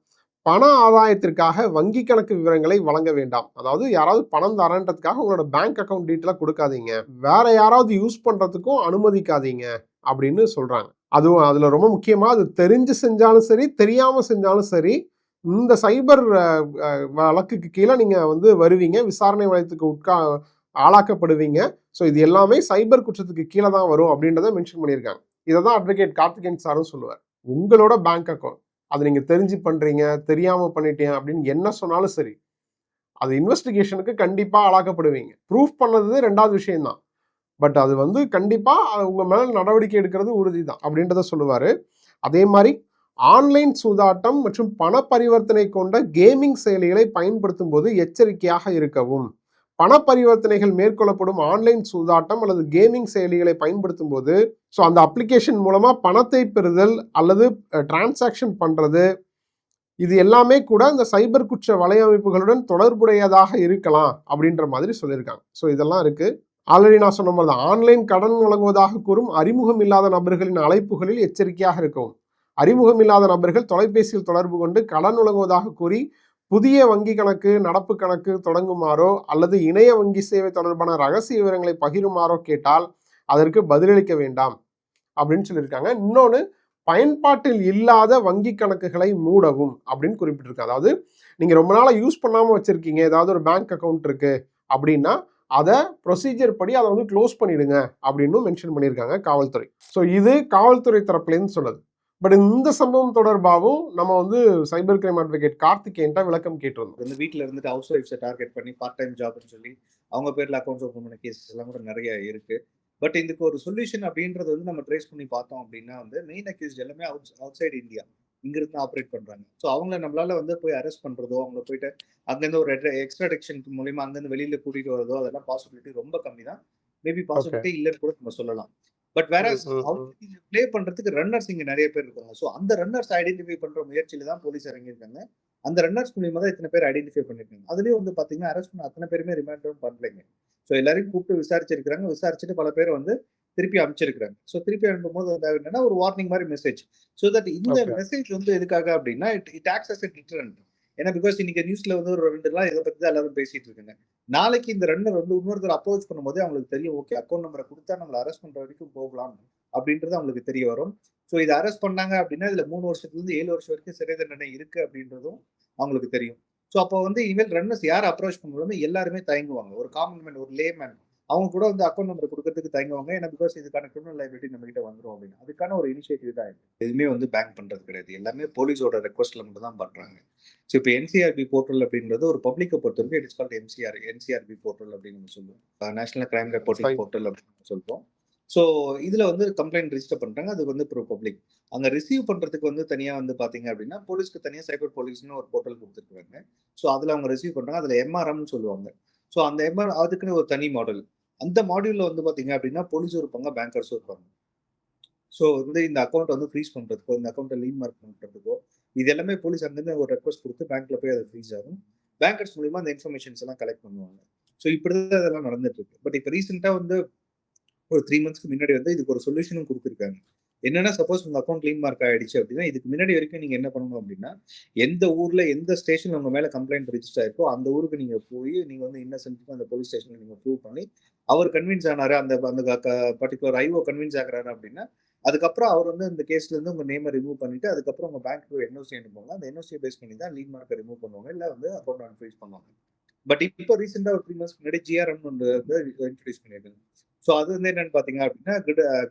S1: பண ஆதாயத்திற்காக வங்கி கணக்கு விவரங்களை வழங்க வேண்டாம். அதாவது யாராவது பணம் தரன்றதுக்காக உங்களோட பேங்க் அக்கௌண்ட் டீட்டெயிலை கொடுக்காதீங்க, வேற யாராவது யூஸ் பண்றதுக்கும் அனுமதிக்காதீங்க அப்படின்னு சொல்றாங்க. அதுவும் அதுல ரொம்ப முக்கியமா, அது தெரிஞ்சு செஞ்சாலும் சரி தெரியாம செஞ்சாலும் சரி, இந்த சைபர் வழக்குக்கு கீழே நீங்க வந்து வருவீங்க, விசாரணை வளையத்துக்கு ஆளாக்கப்படுவீங்க. ஸோ இது எல்லாமே சைபர் குற்றத்துக்கு கீழே தான் வரும் அப்படின்றத மென்ஷன் பண்ணியிருக்காங்க. இதை தான் அட்வொகேட் கார்த்திகேயன் சாரும் சொல்லுவார். உங்களோட பேங்க் அக்கௌண்ட் அது நீங்க தெரிஞ்சு பண்றீங்க, தெரியாம பண்ணிட்டீங்க அப்படின்னு என்ன சொன்னாலும் சரி, அது இன்வெஸ்டிகேஷனுக்கு கண்டிப்பா ஆளாக்கப்படுவீங்க. ப்ரூஃப் பண்ணது 2வது விஷயம் தான். பட் அது வந்து கண்டிப்பா உங்க மேல நடவடிக்கை எடுக்கிறது உறுதிதான் அப்படின்றத சொல்லுவாரு. அதே மாதிரி ஆன்லைன் சூதாட்டம் மற்றும் பண பரிவர்த்தனை கொண்ட கேமிங் செயலிகளை பயன்படுத்தும் போது எச்சரிக்கையாக இருக்கவும். பண பரிவர்த்தனைகள் மேற்கொள்ளப்படும் ஆன்லைன் சூதாட்டம் அல்லது கேமிங் செயலிகளை பயன்படுத்தும் போது ஸோ அந்த அப்ளிகேஷன் மூலமா பணத்தை பெறுதல் அல்லது டிரான்சாக்ஷன் பண்றது, இது எல்லாமே கூட இந்த சைபர் குற்ற வலையமைப்புகளுடன் தொடர்புடையதாக இருக்கலாம் அப்படின்ற மாதிரி சொல்லியிருக்காங்க. ஸோ இதெல்லாம் இருக்கு. ஆல்ரெடி நான் சொன்ன மாதிரி தான், ஆன்லைன் கடன் வழங்குவதாக கூறும் அறிமுகம் இல்லாத நபர்களின் அழைப்புகளில் எச்சரிக்கையாக இருக்கவும். அறிமுகம் இல்லாத நபர்கள் தொலைபேசியில் தொடர்பு கொண்டு கடன் வழங்குவதாக கூறி புதிய வங்கி கணக்கு, நடப்பு கணக்கு தொடங்குமாறோ அல்லது இணைய வங்கி சேவை தொடர்பான ரகசிய விவரங்களை பகிருமாறோ கேட்டால் அதற்கு பதிலளிக்க வேண்டாம் அப்படின்னு சொல்லியிருக்காங்க. இன்னொன்று, பயன்பாட்டில் இல்லாத வங்கி கணக்குகளை மூடவும் அப்படின்னு குறிப்பிட்டிருக்காங்க. அதாவது நீங்க ரொம்ப நாளா யூஸ் பண்ணாம வச்சிருக்கீங்க, ஏதாவது ஒரு பேங்க் அக்கௌண்ட் இருக்கு அப்படின்னா அதை ப்ரொசீஜர் படி அதை வந்து க்ளோஸ் பண்ணிடுங்க அப்படின்னு மென்ஷன் பண்ணியிருக்காங்க காவல்துறை. ஸோ இது காவல்துறை தரப்புலேருந்து சொல்லுது. பட் இந்த சம்பவம் தொடர்பாகவும் நம்ம வந்து சைபர் கிரைம் அட்வொகேட் கார்த்திகேயன்ட்ட விளக்கம் கேட்டிருந்தோம்.
S3: வந்து வீட்டில் இருந்துட்டு ஹவுஸ் ஒய்ஃப்ஸை டார்கெட் பண்ணி பார்ட் டைம் ஜாப்னு சொல்லி அவங்க பேரில் அக்கௌண்ட்ஸ் ஓப்பன் பண்ண கேசஸ் எல்லாம் கூட நிறைய இருக்கு. பட் இதுக்கு ஒரு சொல்யூஷன் அப்படின்றது வந்து நம்ம ட்ரேஸ் பண்ணி பார்த்தோம் அப்படின்னா வந்து மெயின் அக்யூஸ்ட் எல்லாமே அவுட் சைடு இந்தியா இங்கிருந்து ஆப்ரேட் பண்றாங்க. ஸோ அவங்கள நம்மளால வந்து போய் அரெஸ்ட் பண்றதோ, அவங்கள போயிட்டு அங்கேருந்து ஒரு எக்ஸ்ட்ராடிக்ஷன் மூலியமா அங்கேருந்து வெளியில கூட்டிட்டு வரதோ அதெல்லாம் பாசிபிலிட்டி ரொம்ப கம்மி தான். மேபி பாசிபிலிட்டி இல்லைன்னு கூட நம்ம சொல்லலாம். பட் வேற பிளே பண்றதுக்கு ரன்னர்ஸ் இங்க நிறைய பேர் இருக்காங்க. ஸோ அந்த ரன்னர்ஸ் ஐடென்டிஃபை பண்ற முயற்சியில தான் போலீஸ் இறங்கியிருக்காங்க. அந்த ரன்னர்ஸ் மூலியமா தான் இத்தனை பேர் ஐடென்டிஃபை பண்ணிருக்காங்க. அதுலயும் வந்து பாத்தீங்கன்னா அரெஸ்ட் பண்ண அத்தனை பேருமே ரிமாண்டும் பண்ணலைங்க. ஸோ எல்லாரையும் கூப்பிட்டு விசாரிச்சிருக்காங்க. விசாரிச்சுட்டு பல பேர் வந்து திருப்பி அனுப்பிச்சிருக்காங்க. ஸோ திருப்பி அனுப்பும்போது வந்து என்னன்னா ஒரு வார்னிங் மாதிரி மெசேஜ். ஸோ தட் இந்த மெசேஜ் வந்து எதுக்காக அப்படின்னா it acts as a deterrent. ஏன்னா பிகாஸ் இன்னைக்கு நியூஸ்ல வந்து ஒரு 2 நாள் இதை பத்தி தான் எல்லாரும் பேசிட்டு இருக்காங்க. நாளைக்கு இந்த ரன்னர் வந்து இன்னொருத்தர் அப்ரோச் பண்ணும்போது அவங்களுக்கு தெரியும், ஓகே அக்கௌண்ட் நம்பரை கொடுத்தா நம்மளை அரெஸ்ட் பண்ற வரைக்கும் போகலாம் அப்படின்றது அவங்களுக்கு தெரிய வரும். ஸோ இதை அரெஸ்ட் பண்ணாங்க அப்படின்னா இதுல 3 வருஷத்துல இருந்து 7 வருஷம் வரைக்கும் சிறை தண்டனை இருக்கு அப்படின்றதும் அவங்களுக்கு தெரியும். ஸோ அப்போ வந்து இனிமேல் ரன்னர்ஸ் யார் அப்ரோச் பண்ணும்போது எல்லாருமே தயங்குவாங்க. ஒரு காமன் மேன், ஒரு லேமேன் அவங்க கூட வந்து அக்கௌண்ட் நம்பர் கொடுக்கறதுக்கு தயங்குவாங்க. ஏன்னா பிகாஸ் இதுக்கான கிரிமினல் லைபிலிட்டி நம்ம கிட்ட வந்துடும் அப்படின்னு. அதுக்கான ஒரு இனிஷியேட்டிவ் தான் இது. எதுவுமே வந்து பேங்க் பண்றது கிடையாது. எல்லாமே போலீஸோட ரெக்வஸ்ட்ல மட்டும் தான் பண்றாங்க. ஸோ இப்போ என்சிஆர்பி போர்ட்டல் அப்படின்றது ஒரு பப்ளிக்கை பொறுத்த வரைக்கும் இட்ஸ் கால்ட் என்சிஆர்பி போர்ட்டல் அப்படின்னு நம்ம சொல்லுவோம். நேஷனல் கிரைம் ரெப்போர்ட்டிங் போர்ட்டல் அப்படின்னு சொல்லுவோம். ஸோ இதுல வந்து கம்ப்ளைண்ட் ரிஜிஸ்டர் பண்றாங்க. அது வந்து ப்ரோ பப்ளிக். அங்க ரிசீவ் பண்றதுக்கு வந்து தனியா வந்து பாத்தீங்க அப்படின்னா போலீஸ்க்கு தனியா சைபர் போலீஸ்னு ஒரு போர்ட்டல் கொடுத்துருக்காங்க. ஸோ அதுல அவங்க ரிசீவ் பண்றாங்க. அதுல எம்ஆர்எம்னு சொல்லுவாங்க. ஸோ அந்த எம்ஆர் அதுக்குன்னு ஒரு தனி மாடல். அந்த மாடியூல்ல வந்து பாத்தீங்க அப்படின்னா போலீஸும் இருப்பாங்க, பேங்கர்ஸும் இருப்பாங்க. ஸோ வந்து இந்த அக்கௌண்ட் வந்து ஃப்ரீஸ் பண்றதுக்கோ, இந்த அக்கௌண்ட்டை லீன் மார்க் பண்றதுக்கோ, இது எல்லாமே போலீஸ் அங்கிருந்து ஒரு ரெக்வஸ்ட் கொடுத்து பேங்க்ல போய் அது ஃப்ரீஸ் ஆகும். பேங்கர்ஸ் மூலியமா அந்த இன்ஃபர்மேஷன்ஸ் எல்லாம் கலெக்ட் பண்ணுவாங்க. ஸோ இப்படிதான் இதெல்லாம் நடந்துட்டு இருக்கு. பட் இப்போ ரீசெண்டா வந்து ஒரு 3 மந்த்ஸ்க்கு முன்னாடி வந்து இதுக்கு ஒரு சொல்யூஷனும் கொடுத்துருக்காங்க. என்னன்னா சப்போஸ் உங்க அக்கௌண்ட் லீன் மார்க் ஆயிடுச்சு அப்படின்னா இதுக்கு முன்னாடி வரைக்கும் நீங்க என்ன பண்ணணும் அப்படின்னா எந்த ஊர்ல எந்த ஸ்டேஷன்ல உங்க மேல கம்ப்ளைண்ட் ரிஜிஸ்டர் ஆயிருக்கோ அந்த ஊருக்கு நீங்க போய் நீங்க வந்து இன்னசென்ட் அந்த போலீஸ் ஸ்டேஷன்ல நீங்க ப்ரூவ் பண்ணி அவர் கன்வின்ஸ் ஆனாரு, அந்த அந்த பர்டிகுலர் ஐஓ கன்வின்ஸ் ஆகுறாரு அப்படின்னா அதுக்கப்புறம் அவர் வந்து இந்த கேஸ்ல இருந்து உங்க நேமை ரிமூவ் பண்ணிட்டு அதுக்கப்புறம் உங்க பேங்க்கு என்ஓசி அனுப்புவாங்க. அந்த என்ஓசியை பேஸ் பண்ணி தான் லீன் மார்க்கை ரிமூவ் பண்ணுவாங்க, இல்ல வந்து அக்கௌண்ட் அன்ஃப்ரீஸ் பண்ணுவாங்க. பட் இப்போ ரீசெண்டா ஒரு 3 மந்த்ஸ் முன்னாடி ஜிஆர்எம் வந்து இன்ட்ரடியூஸ் பண்ணியிருக்காங்க. ஸோ அது வந்து என்னன்னு பாத்தீங்க அப்படின்னா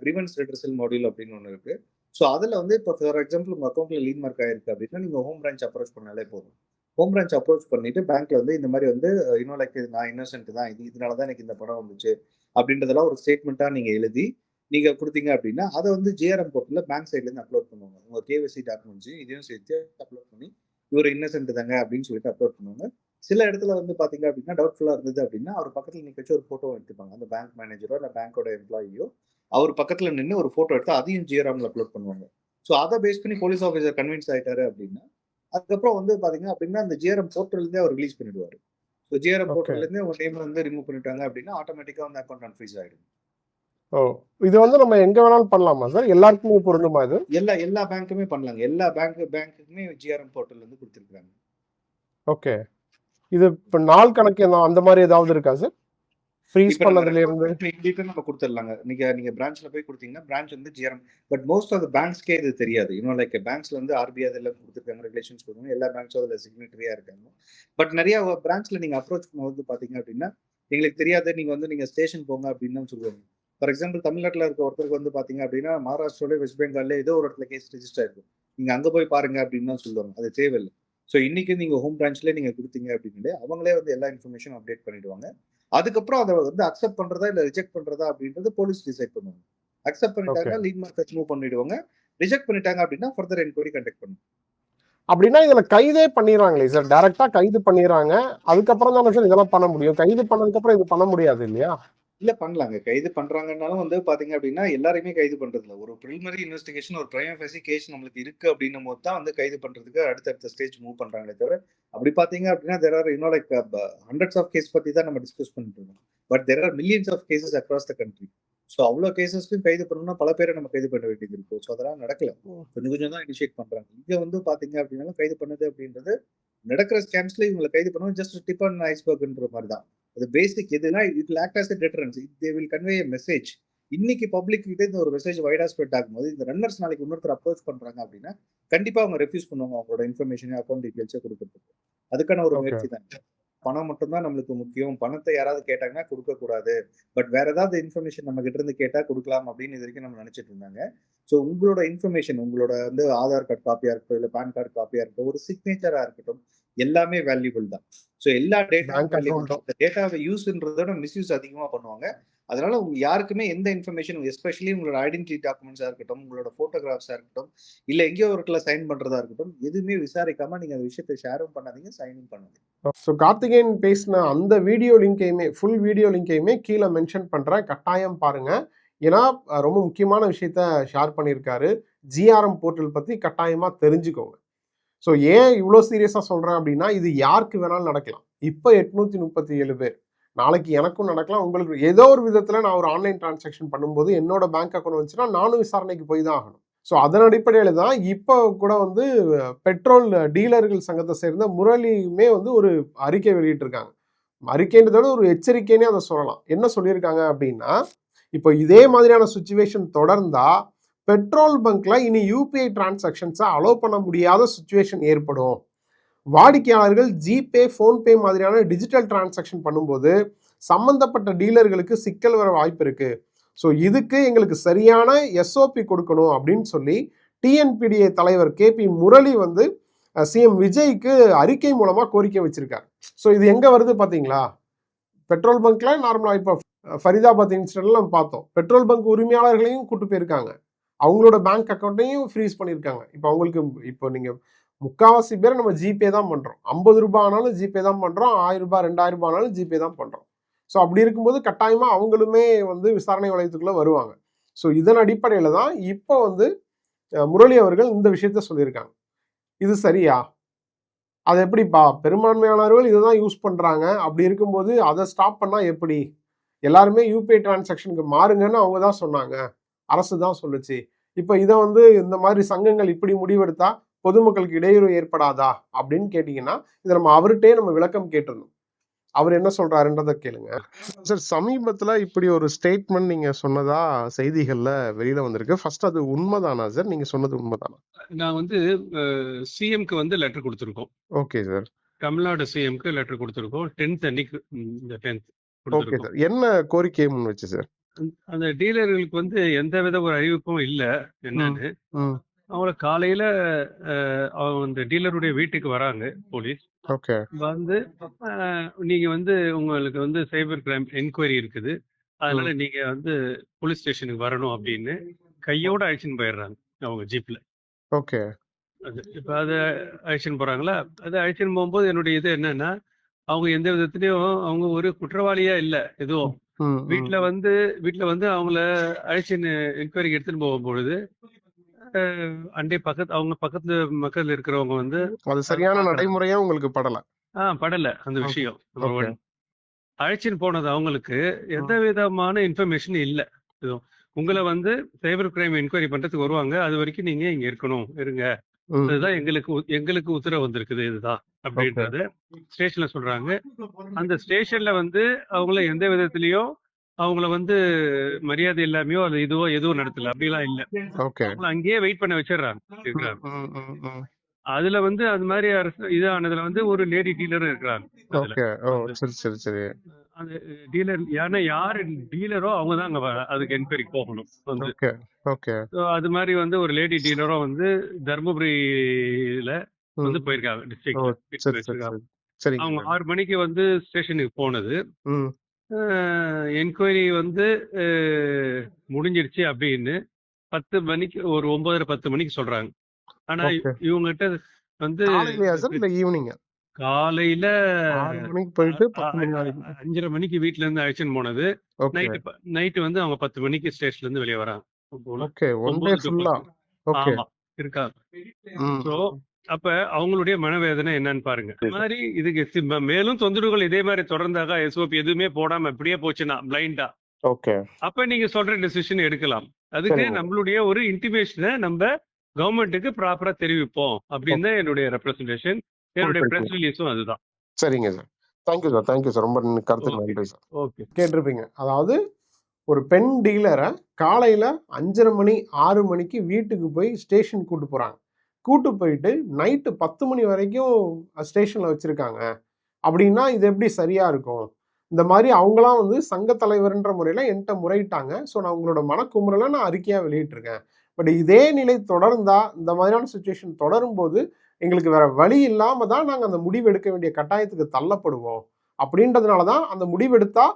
S3: கிரீவன்ஸ் ரெட்ரஸல் மாடியூல் அப்படின்னு ஒன்று இருக்கு. ஸோ அதுல வந்து இப்போ ஃபார் எக்ஸாம்பிள் உங்க அக்கௌண்ட்ல லீன் மார்க் ஆயிருக்கு அப்படின்னா நீங்க ஹோம் பிரான்ச் அப்ரோச் பண்ணாலே போதும். ஹோம் பிரான்ச் அப்ரோச் பண்ணிட்டு பேங்க்ல வந்து இந்த மாதிரி வந்து இன்னும் லைக் நான் இன்னசென்ட் தான், இதனாலதான் எனக்கு இந்த பணம் வந்துச்சு அப்படின்றதெல்லாம் ஒரு ஸ்டேட்மெண்ட்டா நீங்க எழுதி நீங்க கொடுத்தீங்க அப்படின்னா அதை வந்து ஜிஆர்எம் போர்ட்டல்ல பேங்க் சைட்ல இருந்து அப்லோட் பண்ணுவாங்க. உங்க கேவிசி டாக்குமெண்ட்ஸ் இதையும் சேர்த்து அப்லோட் பண்ணி இவர் இன்னசென்ட் தாங்க அப்படின்னு சொல்லிட்டு அப்லோட் பண்ணுவாங்க. சில இடத்துல வந்து பாத்தீங்க அப்படின்னா டவுட்ஃபுல்லா இருந்தது அப்படின்னா அவர் பக்கத்துல நிக்க ஒரு போட்டோ எடுத்துப்பாங்க. அந்த பேங்க் மேனேஜரோ இல்ல பேங்கோட எம்ப்ளாயியோ அவர் பக்கத்துல நின்று ஒரு போட்டோ எடுத்து அதையும் ஜிஆர்எம்ல அப்லோட் பண்ணுவாங்க. ஸோ அதை பேஸ் பண்ணி போலீஸ் ஆஃபீஸர் கன்வின்ஸ் ஆயிட்டாரு அப்படின்னா அதுக்கப்புறம் வந்து பாத்தீங்க அப்படின்னா அந்த ஜிஆர்எம் போர்ட்டல் இருந்தே அவர் ரிலீஸ் பண்ணிடுவாரு. ஸோ ஜிஆர்எம் போர்ட்டல்ல இருந்தே உங்க நேம் வந்து ரிமூவ் பண்ணிட்டாங்க அப்படின்னா ஆட்டோமேட்டிக்கா வந்து அக்கௌண்ட் அன்ஃப்ரீஸ் ஆயிடும்.
S1: ஓ, இது வந்து நம்ம எங்க வேணாலும் பண்ணலாமா சார்? எல்லாருக்குமே பொருந்துமா இது?
S3: எல்லா பேங்க்குமே பண்ணலாங்க. எல்லா பேங்க்குமே ஜிஆர்எம் போர்ட்டல் வந்து கொடுத்துருக்காங்க.
S1: ஓகே, இது இப்ப நாள் கணக்கு அந்த மாதிரி ஏதாவது இருக்கா சார்? ஃப்ரீஸ் பண்ணதுல இருந்து
S3: இமீடியட்டா நம்ம கொடுத்துடலாங்க. நீங்க பிரான்ச்ல போய் கொடுத்தீங்கன்னா பிரான்ச் வந்து GRM. But most of the பேங்க்ஸ்க்கே இது தெரியாது. இன்னும் லைக் பேங்க்ஸ்ல வந்து ஆர்பிஐ அதெல்லாம் கொடுத்துருக்காங்க, ரெகுலேஷன்ஸ் கொடுத்தாங்க, எல்லா பேங்க்ஸும் அதில் சிக்னேட்டரியா இருக்காங்க. பட் நிறைய பிரான்ச்ல நீங்க அப்ரோச் பண்ணும்போது பாத்தீங்க அப்படின்னா எங்களுக்கு தெரியாது, நீங்க ஸ்டேஷன் போங்க அப்படின்னு தான் சொல்லுவாங்க. ஃபார் எக்ஸாம்பிள் தமிழ்நாட்டில் இருக்க ஒருத்தருக்கு வந்து பாத்தீங்க அப்படின்னா மகாராஷ்டிரால வெஸ்ட் பெங்கால்ல ஏதோ ஒரு இடத்துல கேஸ் ரெஜிஸ்டர் ஆயிருக்கும். நீங்க அங்க போய் பாருங்க அப்படின்னு தான் சொல்லுவாங்க. அது தேவையில்லை. ஸோ இன்னைக்கு நீங்க ஹோம் பிரான்ச்ல நீங்க கொடுத்தீங்க அப்படின்னு அவங்களே வந்து எல்லா இன்ஃபர்மேஷனும் அப்டேட் பண்ணிடுவாங்க. அதுக்கப்புறம் அதை வந்து அக்செப்ட் பண்றதா இல்ல ரிஜெக்ட் பண்றதா அப்படின்றது போலீஸ் டிசைட் பண்ணுவாங்க. Accept
S1: okay.
S3: பண்ணிட்டாங்கன்னா லீட் மார்க் மூவ் பண்ணிடுவாங்க. ரிஜெக்ட் பண்ணிட்டாங்க அப்படின்னா ஃபர்தர் என்கொயரி கண்டக்ட் பண்ணுவாங்க.
S1: அப்படின்னா இதுல கைதே பண்ணிடுறாங்களே சார், டைரக்டா கைது பண்ணிடுறாங்க. அதுக்கப்புறம் தானே சார் இதெல்லாம் பண்ண முடியும். கைது பண்ணதுக்கு அப்புறம் இது பண்ண முடியாது இல்லையா?
S3: இல்ல பண்ணலாங்க. கைது பண்றாங்கன்னாலும் வந்து பாத்தீங்க அப்படின்னா, எல்லாரையுமே கைது பண்றதில்ல. ஒரு பிரிலிமினரி இன்வெஸ்டிகேஷன், ஒரு பிரைமா ஃபேசி கேஸ் நம்மளுக்கு இருக்கு அப்படின்னும்போது தான் வந்து கைது பண்றதுக்கு அடுத்தடுத்த ஸ்டேஜ் மூவ் பண்றாங்களே தவிர, அப்படி பாத்தீங்க அப்படின்னா, there are like hundreds of case பத்தி தான் நம்ம டிஸ்கஸ் பண்ணிட்டு இருக்கோம். But there are millions of cases across the country. So அவ்வளோ கேசஸ்க்கும் கைது பண்ணணும்னா பல பேரை நம்ம கைது பண்ண வேண்டியது இருக்கும். ஸோ அதெல்லாம் நடக்கல. கொஞ்சம் கொஞ்சம் தான் இனிஷியேட் பண்றாங்க. இங்க வந்து பாத்தீங்க அப்படின்னா, கைது பண்ணது அப்படின்றது நடக்கிற ஸ்கேம்ஸ்ல இவங்களை கைது பண்ணுவோம் ஜஸ்ட் டிப் ஆன் ஐஸ்பர்க்ன்ற மாதிரி தான். அது பேசிக் எதுனா it will act as a deterrence. They will convey a message. இன்னைக்கு பப்ளிக் கிட்ட இந்த ஒரு மெசேஜ் வைடா ஸ்ப்ரெட் ஆகும்போது இந்த ரன்னர்ஸ் நாளைக்கு இன்னொருத்தர் அப்ரோச் பண்றாங்க அப்படின்னா கண்டிப்பா அவங்க ரெஃப்யூஸ் பண்ணுவாங்க அவங்களோட இன்ஃபர்மேஷன் அக்கௌண்ட் டீடைல்ஸை கொடுக்கறதுக்கு. அதுக்கான ஒரு
S1: ஓகே.
S3: முயற்சி தான். பணம் மட்டும்தான் நம்மளுக்கு முக்கியம். பணத்தை யாராவது கேட்டாங்கன்னா கொடுக்க கூடாது. பட் வேற ஏதாவது இன்ஃபர்மேஷன் நம்ம கிட்ட இருந்து கேட்டா கொடுக்கலாம் அப்படின்னு இது வரைக்கும் நம்ம நினைச்சிட்டு இருந்தாங்க. ஸோ உங்களோட இன்ஃபர்மேஷன், உங்களோட வந்து ஆதார் கார்டு காப்பியா இருக்கட்டும், இல்ல பேன் கார்டு காப்பியா இருக்கட்டும், ஒரு சிக்னேச்சரா இருக்கட்டும், எல்லாமே வேல்யூபிள் தான். ஸோ எல்லா டேட்டா
S1: பேங்க்
S3: வேல்யூபிள்
S1: அக்கௌண்ட்
S3: தான். இந்த டேட்டாவை யூஸ்ன்றதோட மிஸ்யூஸ் அதிகமா பண்ணுவாங்க. அதனால யாருக்குமே எந்த இன்ஃபர்மேஷன், எஸ்பெஷலி உங்களோட ஐடென்டிட்டி டாக்குமெண்ட்ஸா இருக்கட்டும், உங்களோட போட்டோகிராஃப்ஸா இருக்கட்டும், இல்ல எங்கேயோ ஒரு இடத்துல சைன் பண்றதா இருக்கட்டும், எதுவுமே விசாரிக்காம நீங்க அந்த விஷயத்தை ஷேரும் பண்ணாதீங்க, சைனும் பண்ணாதீங்க.
S1: ஸோ கார்த்திகேயன் பேசின அந்த வீடியோ லிங்கையுமே, ஃபுல் வீடியோ லிங்கையுமே கீழே மென்ஷன் பண்றேன், கட்டாயம் பாருங்க. ஏன்னா ரொம்ப முக்கியமான விஷயத்த ஷேர் பண்ணியிருக்காரு. ஜிஆர்எம் போர்ட்டல் பத்தி கட்டாயமா தெரிஞ்சுக்கோங்க. ஸோ ஏன் இவ்வளோ சீரியஸாக சொல்கிறேன் அப்படின்னா, இது யாருக்கு வேணாலும் நடக்கலாம். இப்போ 837 பேர், நாளைக்கு எனக்கும் நடக்கலாம், உங்களுக்கு ஏதோ ஒரு விதத்தில் நான் ஒரு ஆன்லைன் டிரான்சாக்ஷன் பண்ணும்போது என்னோட பேங்க் அக்கௌண்ட் வந்துச்சுன்னா நானும் விசாரணைக்கு போய் தான் ஆகணும். ஸோ அதன் அடிப்படையில் தான் இப்போ கூட வந்து பெட்ரோல் டீலர்கள் சங்கத்தை சேர்ந்த முரளியுமே வந்து ஒரு அறிக்கை வெளியிட்டிருக்காங்க. அறிக்கைன்றதோட ஒரு எச்சரிக்கைன்னே அதை சொல்லலாம். என்ன சொல்லியிருக்காங்க அப்படின்னா, இப்போ இதே மாதிரியான சுச்சுவேஷன் தொடர்ந்தா பெட்ரோல் பங்க்ல இனி யூபிஐ டிரான்சாக்ஷன்ஸை அலோவ் பண்ண முடியாத சுச்சுவேஷன் ஏற்படும். வாடிக்கையாளர்கள் ஜிபே, ஃபோன்பே மாதிரியான டிஜிட்டல் டிரான்சாக்ஷன் பண்ணும்போது சம்பந்தப்பட்ட டீலர்களுக்கு சிக்கல் வர வாய்ப்பு இருக்கு. ஸோ இதுக்கு எங்களுக்கு சரியான எஸ்ஓபி கொடுக்கணும் அப்படின்னு சொல்லி டிஎன்பிடிஏ தலைவர் கேபி முரளி வந்து சிஎம் விஜய்க்கு அறிக்கை மூலமா கோரிக்கை வச்சிருக்காரு. ஸோ இது எங்க வருது பாத்தீங்களா? பெட்ரோல் பங்க்ல நார்மலா இப்போ ஃபரிதாபாத் இன்சிடென்ட்ல நம்ம பார்த்தோம். பெட்ரோல் பங்க் உரிமையாளர்களையும் கூட்டு போயிருக்காங்க, அவங்களோட பேங்க் அக்கௌண்ட்டையும் ஃப்ரீஸ் பண்ணியிருக்காங்க. இப்போ அவங்களுக்கு இப்போ நீங்க முக்காவாசி பேர் நம்ம ஜிபே தான் பண்றோம். 50 ரூபாய் ஆனாலும் ஜிபே தான் பண்றோம், 1000 ரூபாய் 2000 ரூபாய் ஆனாலும் ஜிபே தான் பண்றோம். ஸோ அப்படி இருக்கும்போது கட்டாயமா அவங்களுமே வந்து விசாரணை வளையத்துக்குள்ள வருவாங்க. ஸோ இதன் அடிப்படையில தான் இப்போ வந்து முரளி அவர்கள் இந்த விஷயத்த சொல்லியிருக்காங்க. இது சரியா? அது எப்படிப்பா? பெரும்பான்மையானவர்கள் இதை தான் யூஸ் பண்றாங்க. அப்படி இருக்கும்போது அதை ஸ்டாப் பண்ணா எப்படி? எல்லாருமே யூபிஐ டிரான்சாக்ஷனுக்கு மாறுங்கன்னு அவங்க தான் சொன்னாங்க, அரசு தான் சொல்லுச்சு. இப்போ இதை வந்து இந்த மாதிரி சங்கங்கள் இப்படி முடிவெடுத்தா பொதுமக்களுக்கு இடையூறு ஏற்படாதா அப்படின்னு கேட்டீங்கன்னா, இதை நம்ம அவர்கிட்டே நம்ம விளக்கம் கேட்டிருந்தோம். அவர் என்ன சொல்றாருன்றதை கேளுங்க சார். சமீபத்துல இப்படி ஒரு ஸ்டேட்மெண்ட் நீங்க சொன்னதா செய்திகள்ல வெளியில வந்திருக்கு. ஃபர்ஸ்ட் அது உண்மைதானா சார்? நீங்க சொன்னது உண்மைதானா?
S4: நான் வந்து சிஎம்க்கு வந்து லெட்டர் கொடுத்துருக்கோம்.
S1: Okay sir.
S4: தமிழ்நாடு சிஎம்க்கு லெட்டர் கொடுத்துருக்கோம். 10th அன்னைக்கு இந்த 10th
S1: ஓகே
S4: கொடுத்துருக்கோம்.
S1: சார். என்ன கோரிக்கையை முன் வச்சு சார்?
S4: அந்த டீலர்களுக்கு வந்து எந்த வித ஒரு அறிவிப்பும் இல்ல என்னன்னு. அவங்கள காலையில அந்த டீலருடைய வீட்டுக்கு வராங்க போலீஸ்.
S1: ஓகே.
S4: வந்து நீங்க வந்து உங்களுக்கு வந்து சைபர் கிரைம் என்கொயரி இருக்குது, அதனால நீங்க வந்து போலீஸ் ஸ்டேஷனுக்கு வரணும் அப்படின்னு கையோட அழைச்சின்னு போயிடுறாங்க அவங்க ஜீப்ல.
S1: ஓகே.
S4: அது இப்ப அதை அழைச்சின்னு போறாங்களா, அதை அழைச்சின்னு போகும்போது என்னுடைய இது என்னன்னா, அவங்க எந்த விதத்திலயும் அவங்க ஒரு குற்றவாளியா இல்ல எதுவும். வீட்டுல வந்து அவங்கள அழைச்சின்னு என்கொயரிக்கு எடுத்துன்னு போகும்பொழுது அண்டே அவங்க பக்கத்துல மக்கள் இருக்கிறவங்க வந்து
S1: அது சரியான நடைமுறையா உங்களுக்கு படல?
S4: படல அந்த விஷயம். நம்பர் 1. அழைச்சின்னு போனது அவங்களுக்கு எந்த விதமான இன்ஃபர்மேஷன் இல்ல. உங்களை வந்து சைபர் கிரைம் என்கொயரி பண்றதுக்கு வருவாங்க, அது வரைக்கும் நீங்க இங்க இருங்க, அதுதான் எங்களுக்கு உத்தரவு வந்திருக்குது இதுதான் அப்படின்றது ஸ்டேஷன்ல சொல்றாங்க. அந்த ஸ்டேஷன்ல வந்து அவங்கள எந்த விதத்திலயும் அவங்கள வந்து மரியாதை இல்லாமையோ அது எதுவும் நடத்தல, அப்படிலாம் இல்ல. அவங்கள அங்கேயே வெயிட் பண்ண வச்சிடறாங்க. அதுல வந்து அது மாதிரி இதானதுல வந்து ஒரு லேடி டீலரும் இருக்கிறாங்க அதுல
S1: ஓகே. ஓ
S4: வந்து.
S1: சரி சரி சரி.
S4: அந்த டீலர் ஏன்னா யாரு டீலரோ அவங்க தான் அங்க அதுக்கு என்கொயரி போகணும் வந்து.
S1: Okay okay.
S4: So அது மாதிரி வந்து ஒரு லேடி டீலரும் வந்து தர்மபுரியில வந்து போயிருக்காங்க
S1: ஓ
S4: டிஸ்ட்ரிக்ட்ல
S1: சரி சரி
S4: வச்சிருக்காங்க.
S1: சரி. சரிங்க
S4: அவங்க
S1: சார்.
S4: 6 மணிக்கு வந்து ஸ்டேஷனுக்கு போனது.
S1: ம்.
S4: என்கொயரி வந்து முடிஞ்சிருச்சு அப்படின்னு 10 மணிக்கு ஒரு 9:30 மணிக்கு சொல்றாங்க. ஆனா
S1: ஓகே.
S4: இவங்ககிட்ட வந்து
S1: காலையிலயா சார் இல்ல ஈவினிங்கா?
S4: காலையில
S1: 6 மணிக்கு போயிட்டு 10 மணி வரைக்கும்.
S4: 5:30 மணிக்கு வீட்ல இருந்து அழைச்சின்னு போனது.
S1: ஓகே
S4: நைட்டு வந்து அவங்க 10 மணிக்கு ஸ்டேஷன்ல இருந்து வெளியே வராங்க.
S1: ஓகே. ஒன் டே
S4: 9 to
S1: ஃபுல்லா.
S4: 10.
S1: ஓகே.
S4: ஆமா இருக்காங்க.
S1: ம்.
S4: ஸோ அப்ப அவங்களுடைய மனவேதனை என்னன்னு பாருங்க. இந்த மாதிரி இதுக்கு மேலும் தொந்தரவுகள் இதே மாதிரி தொடர்ந்தாக எஸ்ஓபி எதுவுமே போடாம இப்படியே போச்சுன்னா பிளைண்டா,
S1: ஓகே.
S4: அப்ப நீங்க சொல்ற டெசிஷன் எடுக்கலாம். அதுக்கு
S1: சரிங்க.
S4: நம்மளுடைய ஒரு இன்டிமேஷனை நம்ம கவர்மெண்ட்டுக்கு ப்ராப்பரா தெரிவிப்போம் அப்படின்னு தான் என்னுடைய ரெப்ரசன்டேஷன். என்னுடைய பிரஸ் ரிலீஸும் அதுதான்.
S1: சரிங்க sir. Thank you sir. Thank you sir. ரொம்ப கருத்துக்கு
S4: ஓகே
S1: நன்றி சார்.
S4: ஓகே.
S1: கேட்டிருப்பீங்க. அதாவது ஒரு பெண் டீலரை காலையில 5:30 மணி 6 மணிக்கு வீட்டுக்கு போய் ஸ்டேஷன் கூட்டு போறாங்க. கூட்டு போயிட்டு நைட்டு 10 மணி வரைக்கும் ஸ்டேஷன்ல வச்சிருக்காங்க. அப்படின்னா இது எப்படி சரியா இருக்கும்? இந்த மாதிரி அவங்களாம் வந்து சங்க தலைவர்ன்ற முறையில என்கிட்ட முறையிட்டாங்க. ஸோ நான் உங்களோட மனக்குமுறலை நான் அறிக்கையா வெளியிட்டிருக்கேன். பட் இதே நிலை தொடர்ந்தா, இந்த மாதிரியான சுச்சுவேஷன் தொடரும் போது எங்களுக்கு வேற வழி இல்லாம தான் நாங்க அந்த முடிவு எடுக்க வேண்டிய கட்டாயத்துக்கு தள்ளப்படுவோம். அப்படின்றதுனால தான் அந்த முடிவெடுத்தா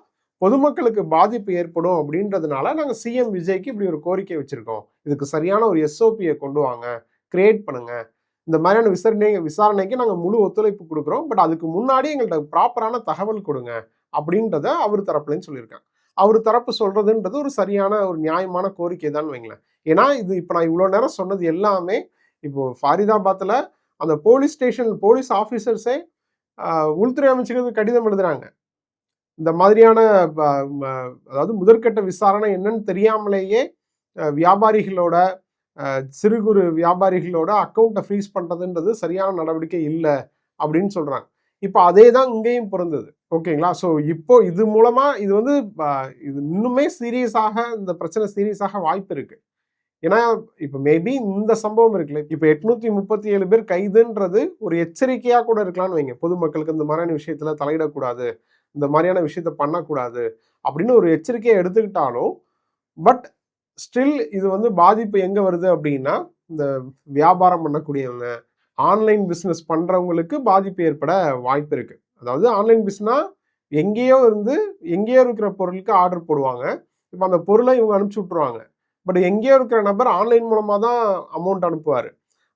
S1: பொதுமக்களுக்கு பாதிப்பு ஏற்படும் அப்படின்றதுனால நாங்க சிஎம் விஜய்க்கு இப்படி ஒரு கோரிக்கை வச்சிருக்கோம். இதுக்கு சரியான ஒரு எஸ்ஓபியை கொண்டு வாங்க, கிரியேட் பண்ணுங்க. இந்த மாதிரியான விசாரணைக்கு நாங்க முழு ஒத்துழைப்பு கொடுக்குறோம். பட் அதுக்கு முன்னாடி எங்கள்கிட்ட ப்ராப்பரான தகவல் கொடுங்க அப்படின்றத அவர் தரப்புலன்னு சொல்லியிருக்காங்க. அவர் தரப்பு சொல்றதுன்றது ஒரு சரியான ஒரு நியாயமான கோரிக்கை தான் வைங்களேன். ஏன்னா இது இப்போ நான் இவ்வளோ நேரம் சொன்னது எல்லாமே இப்போ ஃபரிதாபாத்தில் அந்த போலீஸ் ஸ்டேஷன் போலீஸ் ஆஃபீஸர்ஸே உள்துறை அமைச்சருக்கு கடிதம் எழுதுறாங்க. இந்த மாதிரியான அதாவது முதற்கட்ட விசாரணை என்னன்னு தெரியாமலேயே வியாபாரிகளோட சிறு குறு வியாபாரிகளோட அக்கௌண்ட்டை ஃப்ரீஸ் பண்ணுறதுன்றது சரியான நடவடிக்கை இல்லை அப்படின்னு சொல்கிறாங்க. இப்போ அதே தான் இங்கேயும் பொருந்தது. ஓகேங்களா? ஸோ இப்போ இது மூலமாக இது வந்து இது இன்னுமே சீரியஸாக இந்த பிரச்சனை சீரியஸாக வாய்ப்பு இருக்கு. ஏன்னா இப்போ மேபி இந்த சம்பவம் இருக்குல்ல, இப்போ 837 பேர் கைதுன்றது ஒரு எச்சரிக்கையாக கூட இருக்கலாம்னு வைங்க. பொதுமக்களுக்கு இந்த மாதிரியான விஷயத்துல தலையிடக்கூடாது, இந்த மாதிரியான விஷயத்த பண்ணக்கூடாது அப்படின்னு ஒரு எச்சரிக்கையை எடுத்துக்கிட்டாலும், பட் ஸ்டில் இது வந்து பாதிப்பு எங்க வருது அப்படின்னா இந்த வியாபாரம் பண்ணக்கூடியவங்க, ஆன்லைன் பிஸ்னஸ் பண்றவங்களுக்கு பாதிப்பு ஏற்பட வாய்ப்பு இருக்கு. அதாவது ஆன்லைன் பிஸ்னா எங்கேயோ இருக்கிற பொருளுக்கு ஆர்டர் போடுவாங்க. இப்போ அந்த பொருளை இவங்க அனுப்பிச்சு விட்டுருவாங்க. பட் எங்கேயோ இருக்கிற நபர் ஆன்லைன் மூலமா தான் அமௌண்ட் அனுப்புவார்.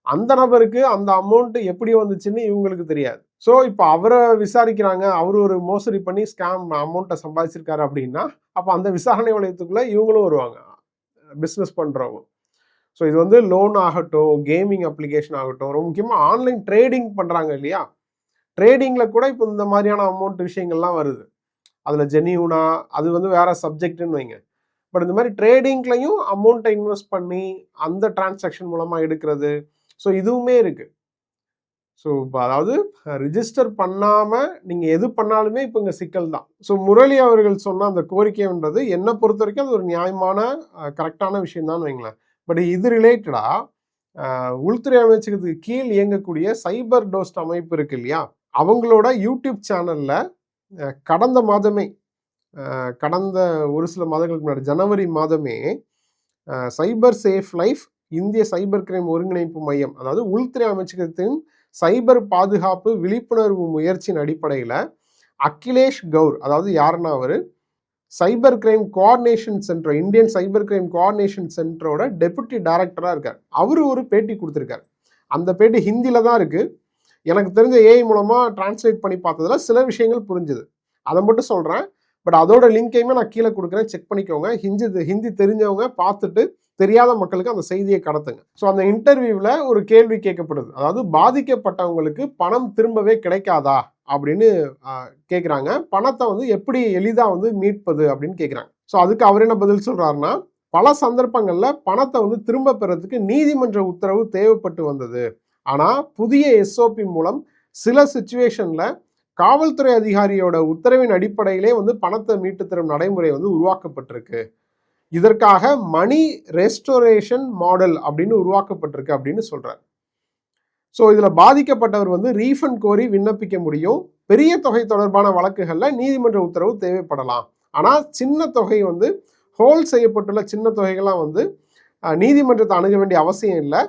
S1: அந்த நபருக்கு அந்த அமௌண்ட் எப்படி வந்துச்சுன்னு இவங்களுக்கு தெரியாது. ஸோ இப்போ அவரை விசாரிக்கிறாங்க, அவர் ஒரு மோசடி பண்ணி ஸ்கேம் அமௌண்ட்டை சம்பாதிச்சிருக்காரு அப்படின்னா அப்போ அந்த விசாரணை வளையத்துக்குள்ள இவங்களும் வருவாங்க, பிஸ்னஸ் பண்றவங்க. ஸோ இது வந்து லோன் ஆகட்டும், கேமிங் அப்ளிகேஷன் ஆகட்டும், ரொம்ப முக்கியமாக ஆன்லைன் ட்ரேடிங் பண்றாங்க இல்லையா, ட்ரேடிங்ல கூட இப்போ இந்த மாதிரியான அமௌண்ட் விஷயங்கள்லாம் வருது. அதுல ஜெனியூனா அது வந்து வேற சப்ஜெக்ட்னு வைங்க. பட் இந்த மாதிரி ட்ரேடிங்லையும் அமௌண்ட்டை இன்வெஸ்ட் பண்ணி அந்த டிரான்சாக்ஷன் மூலமா எடுக்கிறது, ஸோ இதுவுமே இருக்கு. ஸோ இப்போ அதாவது ரிஜிஸ்டர் பண்ணாம நீங்க எது பண்ணாலுமே இப்போ இங்க சிக்கல் தான். ஸோ முரளி அவர்கள் சொன்ன அந்த கோரிக்கைன்றது என்னை பொறுத்த வரைக்கும் அது ஒரு நியாயமான கரெக்டான விஷயம் தான் வைங்களேன். பட் இது ரிலேட்டடா உள்துறை அமைச்சகத்துக்கு கீழ் இயங்கக்கூடிய சைபர் டோஸ்ட் அமைப்பு இருக்கு இல்லையா, அவங்களோட யூடியூப் சேனல்ல கடந்த மாதமே கடந்த ஒரு சில மாதங்களுக்கு முன்னாடி ஜனவரி மாதமே சைபர் சேஃப் லைஃப் இந்திய சைபர் கிரைம் ஒருங்கிணைப்பு மையம், அதாவது உள்துறை அமைச்சகத்தின் சைபர் பாதுகாப்பு விழிப்புணர்வு முயற்சியின் அடிப்படையில் அகிலேஷ் கவுர், அதாவது யாருன்னா அவர் cyber crime coordination centre, Indian cyber crime coordination சென்டரோட டெபுட்டி டைரக்டரா இருக்கார். அவரு ஒரு பேட்டி கொடுத்திருக்காரு. அந்த பேட்டி ஹிந்தியில தான் இருக்கு. எனக்கு தெரிஞ்ச ஏஐ மூலமா டிரான்ஸ்லேட் பண்ணி பார்த்ததுல சில விஷயங்கள் புரிஞ்சுது, அதை மட்டும் சொல்றேன். பட் அதோட லிங்கையுமே நான் கீழே கொடுக்குறேன், செக் பண்ணிக்கோங்க. ஹிந்தி தெரிஞ்சவங்க பார்த்துட்டு தெரியாத மக்களுக்கு அந்த செய்தியை கடத்துங்க. ஸோ அந்த இன்டர்வியூவில் ஒரு கேள்வி கேட்கப்படுது, அதாவது பாதிக்கப்பட்டவங்களுக்கு பணம் திரும்பவே கிடைக்காதா அப்படின்னு கேட்குறாங்க. பணத்தை வந்து எப்படி எளிதாக வந்து மீட்பது அப்படின்னு கேட்குறாங்க. ஸோ அதுக்கு அவர் என்ன பதில் சொல்றாருன்னா, பல சந்தர்ப்பங்களில் பணத்தை வந்து திரும்ப பெறதுக்கு நீதிமன்ற உத்தரவு தேவைப்பட்டு வந்தது. ஆனால் புதிய எஸ்ஓபி மூலம் சில சிச்சுவேஷன்ல காவல்துறை அதிகாரியோட உத்தரவின் அடிப்படையிலே வந்து பணத்தை மீட்டு தரும் நடைமுறை வந்து உருவாக்கப்பட்டிருக்கு. இதற்காக மணி ரெஸ்டோரேஷன் மாடல் அப்படின்னு உருவாக்கப்பட்டிருக்கு அப்படின்னு சொல்றாரு. ஸோ இதில் பாதிக்கப்பட்டவர் வந்து ரீஃபண்ட் கோரி விண்ணப்பிக்க முடியும். பெரிய தொகை தொடர்பான வழக்குகளில் நீதிமன்ற உத்தரவு தேவைப்படலாம். ஆனால் சின்ன தொகை வந்து ஹோல்ட் செய்யப்பட்டுள்ள சின்ன தொகைகள்லாம் வந்து நீதிமன்றத்தை அணுக வேண்டிய அவசியம் இல்லை.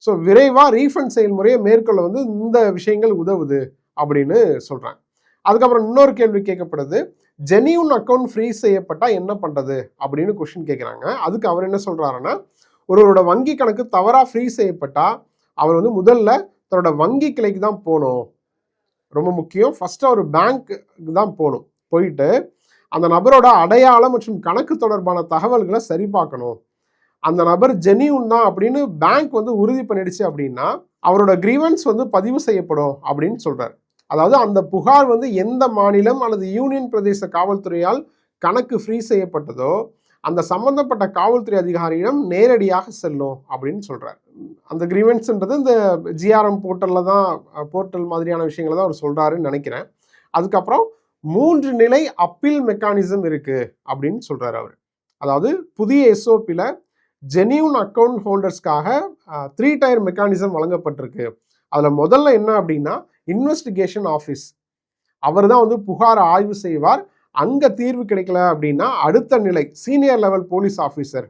S1: ஸோ விரைவாக ரீஃபண்ட் செயல்முறையை மேற்கொள்ள வந்து இந்த விஷயங்கள் உதவுது அப்படின்னு சொல்கிறாங்க. அதுக்கப்புறம் இன்னொரு கேள்வி கேட்கப்படுது, ஜெனியூன் அக்கௌண்ட் ஃப்ரீஸ் செய்யப்பட்டால் என்ன பண்ணுறது அப்படின்னு கொஸ்டின் கேட்குறாங்க. அதுக்கு அவர் என்ன சொல்கிறாருன்னா, ஒருவரோட வங்கி கணக்கு தவறாக ஃப்ரீஸ் செய்யப்பட்டால் அவர் வந்து முதல்ல தன்னோட வங்கி கிளைக்கு தான் போகணும். ரொம்ப முக்கியம். ஃபர்ஸ்ட் அவர் பேங்க்கு தான் போகணும். போயிட்டு அந்த நபரோட அடையாளம் மற்றும் கணக்கு தொடர்பான தகவல்களை சரி பார்க்கணும். அந்த நபர் ஜெனியூன் தான் அப்படின்னு பேங்க் வந்து உறுதி பண்ணிடுச்சு அப்படின்னா அவரோட கிரீவன்ஸ் வந்து பதிவு செய்யப்படும் அப்படின்னு சொல்றாரு. அதாவது அந்த புகார் வந்து எந்த மாநிலம் அல்லது யூனியன் பிரதேச காவல்துறையால் கணக்கு ஃப்ரீ செய்யப்பட்டதோ அந்த சம்பந்தப்பட்ட காவல்துறை அதிகாரியிடம் நேரடியாக செல்லும் அப்படின்னு சொல்றாரு. அந்த கிரீவன்ஸ்ன்றது இந்த ஜிஆர்எம் போர்ட்டல் மாதிரியான விஷயங்களை தான் அவர் சொல்றாருன்னு நினைக்கிறேன். அதுக்கப்புறம் 3 நிலை அப்பீல் மெக்கானிசம் இருக்கு அப்படின்னு சொல்றாரு அவர். அதாவது புதிய எஸ்ஓபியில் ஜெனியூன் அக்கௌண்ட் ஹோல்டர்ஸ்க்காக 3 டயர் மெக்கானிசம் வழங்கப்பட்டிருக்கு. அதில் முதல்ல என்ன அப்படின்னா இன்வெஸ்டிகேஷன் ஆஃபீஸ், அவர் தான் வந்து புகாரை ஆய்வு செய்வார். அங்கே தீர்வு கிடைக்கல அப்படின்னா அடுத்த நிலை சீனியர் லெவல் போலீஸ் ஆஃபீஸர்,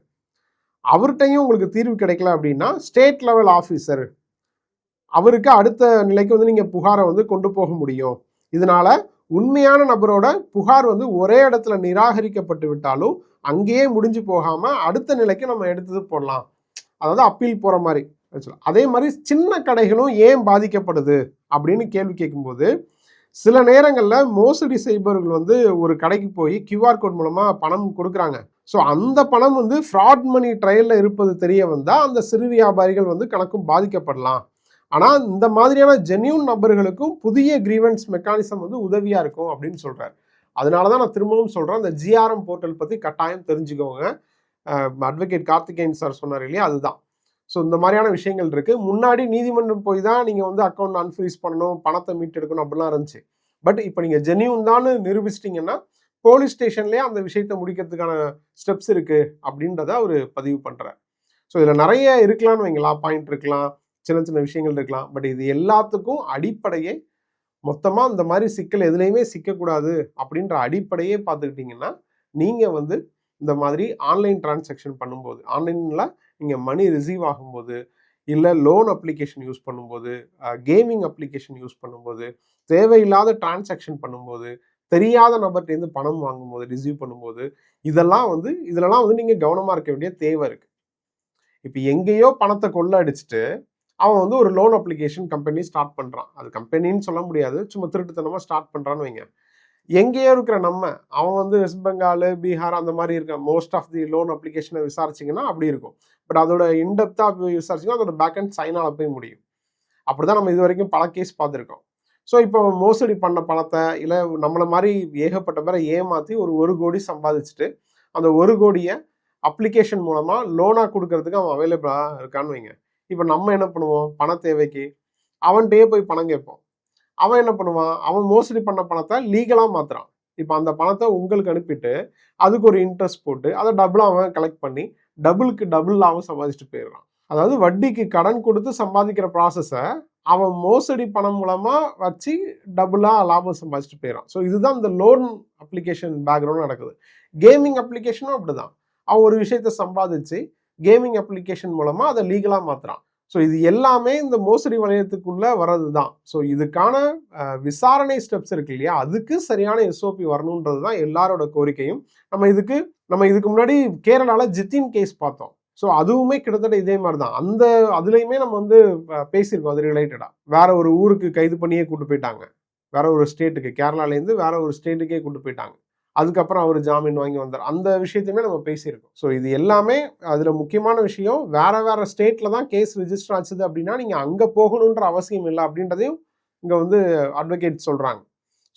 S1: அவர்கிட்டையும் உங்களுக்கு தீர்வு கிடைக்கல அப்படின்னா ஸ்டேட் லெவல் ஆஃபீஸர், அவருக்கு அடுத்த நிலைக்கு வந்து நீங்கள் புகாரை வந்து கொண்டு போக முடியும். இதனால உண்மையான நபரோட புகார் வந்து ஒரே இடத்துல நிராகரிக்கப்பட்டு விட்டாலும் அங்கேயே முடிஞ்சு போகாம அடுத்த நிலைக்கு நம்ம எடுத்து போடலாம். அதாவது அப்பீல் போற மாதிரி. அதே மாதிரி சின்ன கடைகளும் ஏன் பாதிக்கப்படுது அப்படின்னு கேள்வி கேட்கும்போது சில நேரங்களில் மோசடி செய்பவர்கள் வந்து ஒரு கடைக்கு போய் கியூஆர் கோட் மூலமா பணம் கொடுக்குறாங்க. ஸோ அந்த பணம் வந்து ஃப்ராட் மணி ட்ரையலில் இருப்பது தெரிய வந்தால் அந்த சிறு வியாபாரிகள் வந்து கணக்கும் பாதிக்கப்படலாம். ஆனால் இந்த மாதிரியான ஜென்யூன் நபர்களுக்கும் புதிய கிரீவன்ஸ் மெக்கானிசம் வந்து உதவியாக இருக்கும் அப்படின்னு சொல்கிறார். அதனால தான் நான் திரும்பவும் சொல்கிறேன், அந்த ஜிஆர்எம் போர்ட்டல் பற்றி கட்டாயம் தெரிஞ்சுக்கோங்க. அட்வொகேட் கார்த்திகேயன் சார் சொன்னார் இல்லையா, அதுதான். ஸோ இந்த மாதிரியான விஷயங்கள் இருக்குது. முன்னாடி நீதிமன்றம் போய் தான் நீங்கள் வந்து அக்கௌண்ட் அன்ஃப்ரீஸ் பண்ணணும், பணத்தை மீட்டெடுக்கணும் அப்படிலாம் இருந்துச்சு. பட் இப்போ நீங்கள் ஜென்யூன் தான் நிரூபிச்சிட்டிங்கன்னா போலீஸ் ஸ்டேஷன்லேயே அந்த விஷயத்தை முடிக்கிறதுக்கான ஸ்டெப்ஸ் இருக்குது அப்படின்றத அவர் பதிவு பண்ணுறார். ஸோ இதில் நிறைய இருக்கலாம்னு வைங்களா, பாயிண்ட் இருக்கலாம், சின்ன சின்ன விஷயங்கள் இருக்கலாம். பட் இது எல்லாத்துக்கும் அடிப்படையே மொத்தமாக இந்த மாதிரி சிக்கல் எதுலேயுமே சிக்கக்கூடாது அப்படின்ற அடிப்படையே பார்த்துக்கிட்டிங்கன்னா நீங்கள் வந்து இந்த மாதிரி ஆன்லைன் டிரான்சாக்ஷன் பண்ணும்போது, ஆன்லைனில் நீங்கள் மணி ரிசீவ் ஆகும்போது, இல்லை லோன் அப்ளிகேஷன் யூஸ் பண்ணும்போது, கேமிங் அப்ளிகேஷன் யூஸ் பண்ணும்போது, தேவையில்லாத டிரான்சாக்ஷன் பண்ணும்போது, தெரியாத நபர்கிட்டேருந்து பணம் வாங்கும்போது, ரிசீவ் பண்ணும்போது, இதெல்லாம் வந்து நீங்கள் கவனமாக இருக்க வேண்டிய தேவை இருக்குது. இப்போ எங்கேயோ பணத்தை கொள்ள அடிச்சுட்டு அவன் வந்து ஒரு லோன் அப்ளிகேஷன் கம்பெனி ஸ்டார்ட் பண்ணுறான். அது கம்பெனின்னு சொல்ல முடியாது, சும்மா திருட்டுத்தனமாக ஸ்டார்ட் பண்ணுறான்னு வைங்க. எங்கேயோ இருக்கிற அவன் வந்து வெஸ்ட் பெங்கால், பீகார் அந்த மாதிரி இருக்க மோஸ்ட் ஆஃப் தி லோன் அப்ளிகேஷனை விசாரிச்சிங்கன்னா அப்படி இருக்கும். பட் அதோட இன்டெப்த்தாக போய் விசாரிச்சிங்கன்னா அதோட பேக் அண்ட் சைனால போய் முடியும். அப்படி தான் நம்ம இது வரைக்கும் பல கேஸ் பார்த்துருக்கோம். ஸோ இப்போ மோசடி பண்ண பணத்தை இல்லை நம்மளை மாதிரி ஏகப்பட்ட பேரை ஏமாற்றி ஒரு 1 கோடி சம்பாதிச்சுட்டு அந்த 1 கோடியை அப்ளிகேஷன் மூலமாக லோனாக கொடுக்கறதுக்கு அவன் அவைலபிளாக இருக்கான்னு வைங்க. இப்போ நம்ம என்ன பண்ணுவோம், பண தேவைக்கு அவன்கிட்டயே போய் பணம் கேட்போம். அவன் என்ன பண்ணுவான், அவன் மோசடி பண்ண பணத்தை லீகலாக மாற்றுறான். இப்போ அந்த பணத்தை உங்களுக்கு அனுப்பிட்டு அதுக்கு ஒரு இன்ட்ரெஸ்ட் போட்டு அதை டபுளாக அவன் கலெக்ட் பண்ணி டபுளுக்கு டபுள் லாபம் சம்பாதிச்சுட்டு போயிடுறான். அதாவது வட்டிக்கு கடன் கொடுத்து சம்பாதிக்கிற ப்ராசஸை அவன் மோசடி பணம் மூலமாக வச்சு டபுளாக லாபம் சம்பாதிச்சுட்டு போயிடறான். ஸோ இதுதான் இந்த லோன் அப்ளிகேஷன் பேக்ரவுண்ட் நடக்குது. கேமிங் அப்ளிகேஷனும் அப்படிதான். அவன் ஒரு விஷயத்தை சம்பாதிச்சு கேமிங் அப்ளிகேஷன் மூலமாக அதை லீகலாக மாற்றுறான். ஸோ இது எல்லாமே இந்த மோசடி வளையத்துக்குள்ளே வர்றது தான். ஸோ இதுக்கான விசாரணை ஸ்டெப்ஸ் இருக்கு இல்லையா, அதுக்கு சரியான எஸ்ஓபி வரணுன்றது தான் எல்லாரோட கோரிக்கையும். நம்ம இதுக்கு முன்னாடி கேரளாவில் ஜித்தின் கேஸ் பார்த்தோம். ஸோ அதுவுமே கிட்டத்தட்ட இதே மாதிரி தான். அதுலேயுமே நம்ம வந்து பேசியிருக்கோம் அது ரிலேட்டடாக. வேற ஒரு ஊருக்கு கைது பண்ணியே கூட்டு போயிட்டாங்க, வேற ஒரு ஸ்டேட்டுக்கு, கேரளாலேருந்து வேற ஒரு ஸ்டேட்டுக்கே கூட்டு போயிட்டாங்க. அதுக்கப்புறம் அவர் ஜாமீன் வாங்கி வந்தார். அந்த விஷயத்தையுமே நம்ம பேசியிருக்கோம். ஸோ இது எல்லாமே அதில் முக்கியமான விஷயம், வேற ஸ்டேட்டில் தான் கேஸ் ரிஜிஸ்டர் ஆச்சுது அப்படின்னா நீங்கள் அங்கே போகணுன்ற அவசியம் இல்லை அப்படின்றதையும் இங்கே வந்து அட்வொகேட் சொல்கிறாங்க.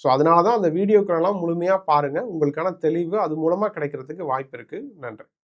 S1: ஸோ அதனால தான் அந்த வீடியோக்களெல்லாம் முழுமையாக பாருங்கள், உங்களுக்கான தெளிவு அது மூலமாக கிடைக்கிறதுக்கு வாய்ப்பு இருக்குது. நன்றி.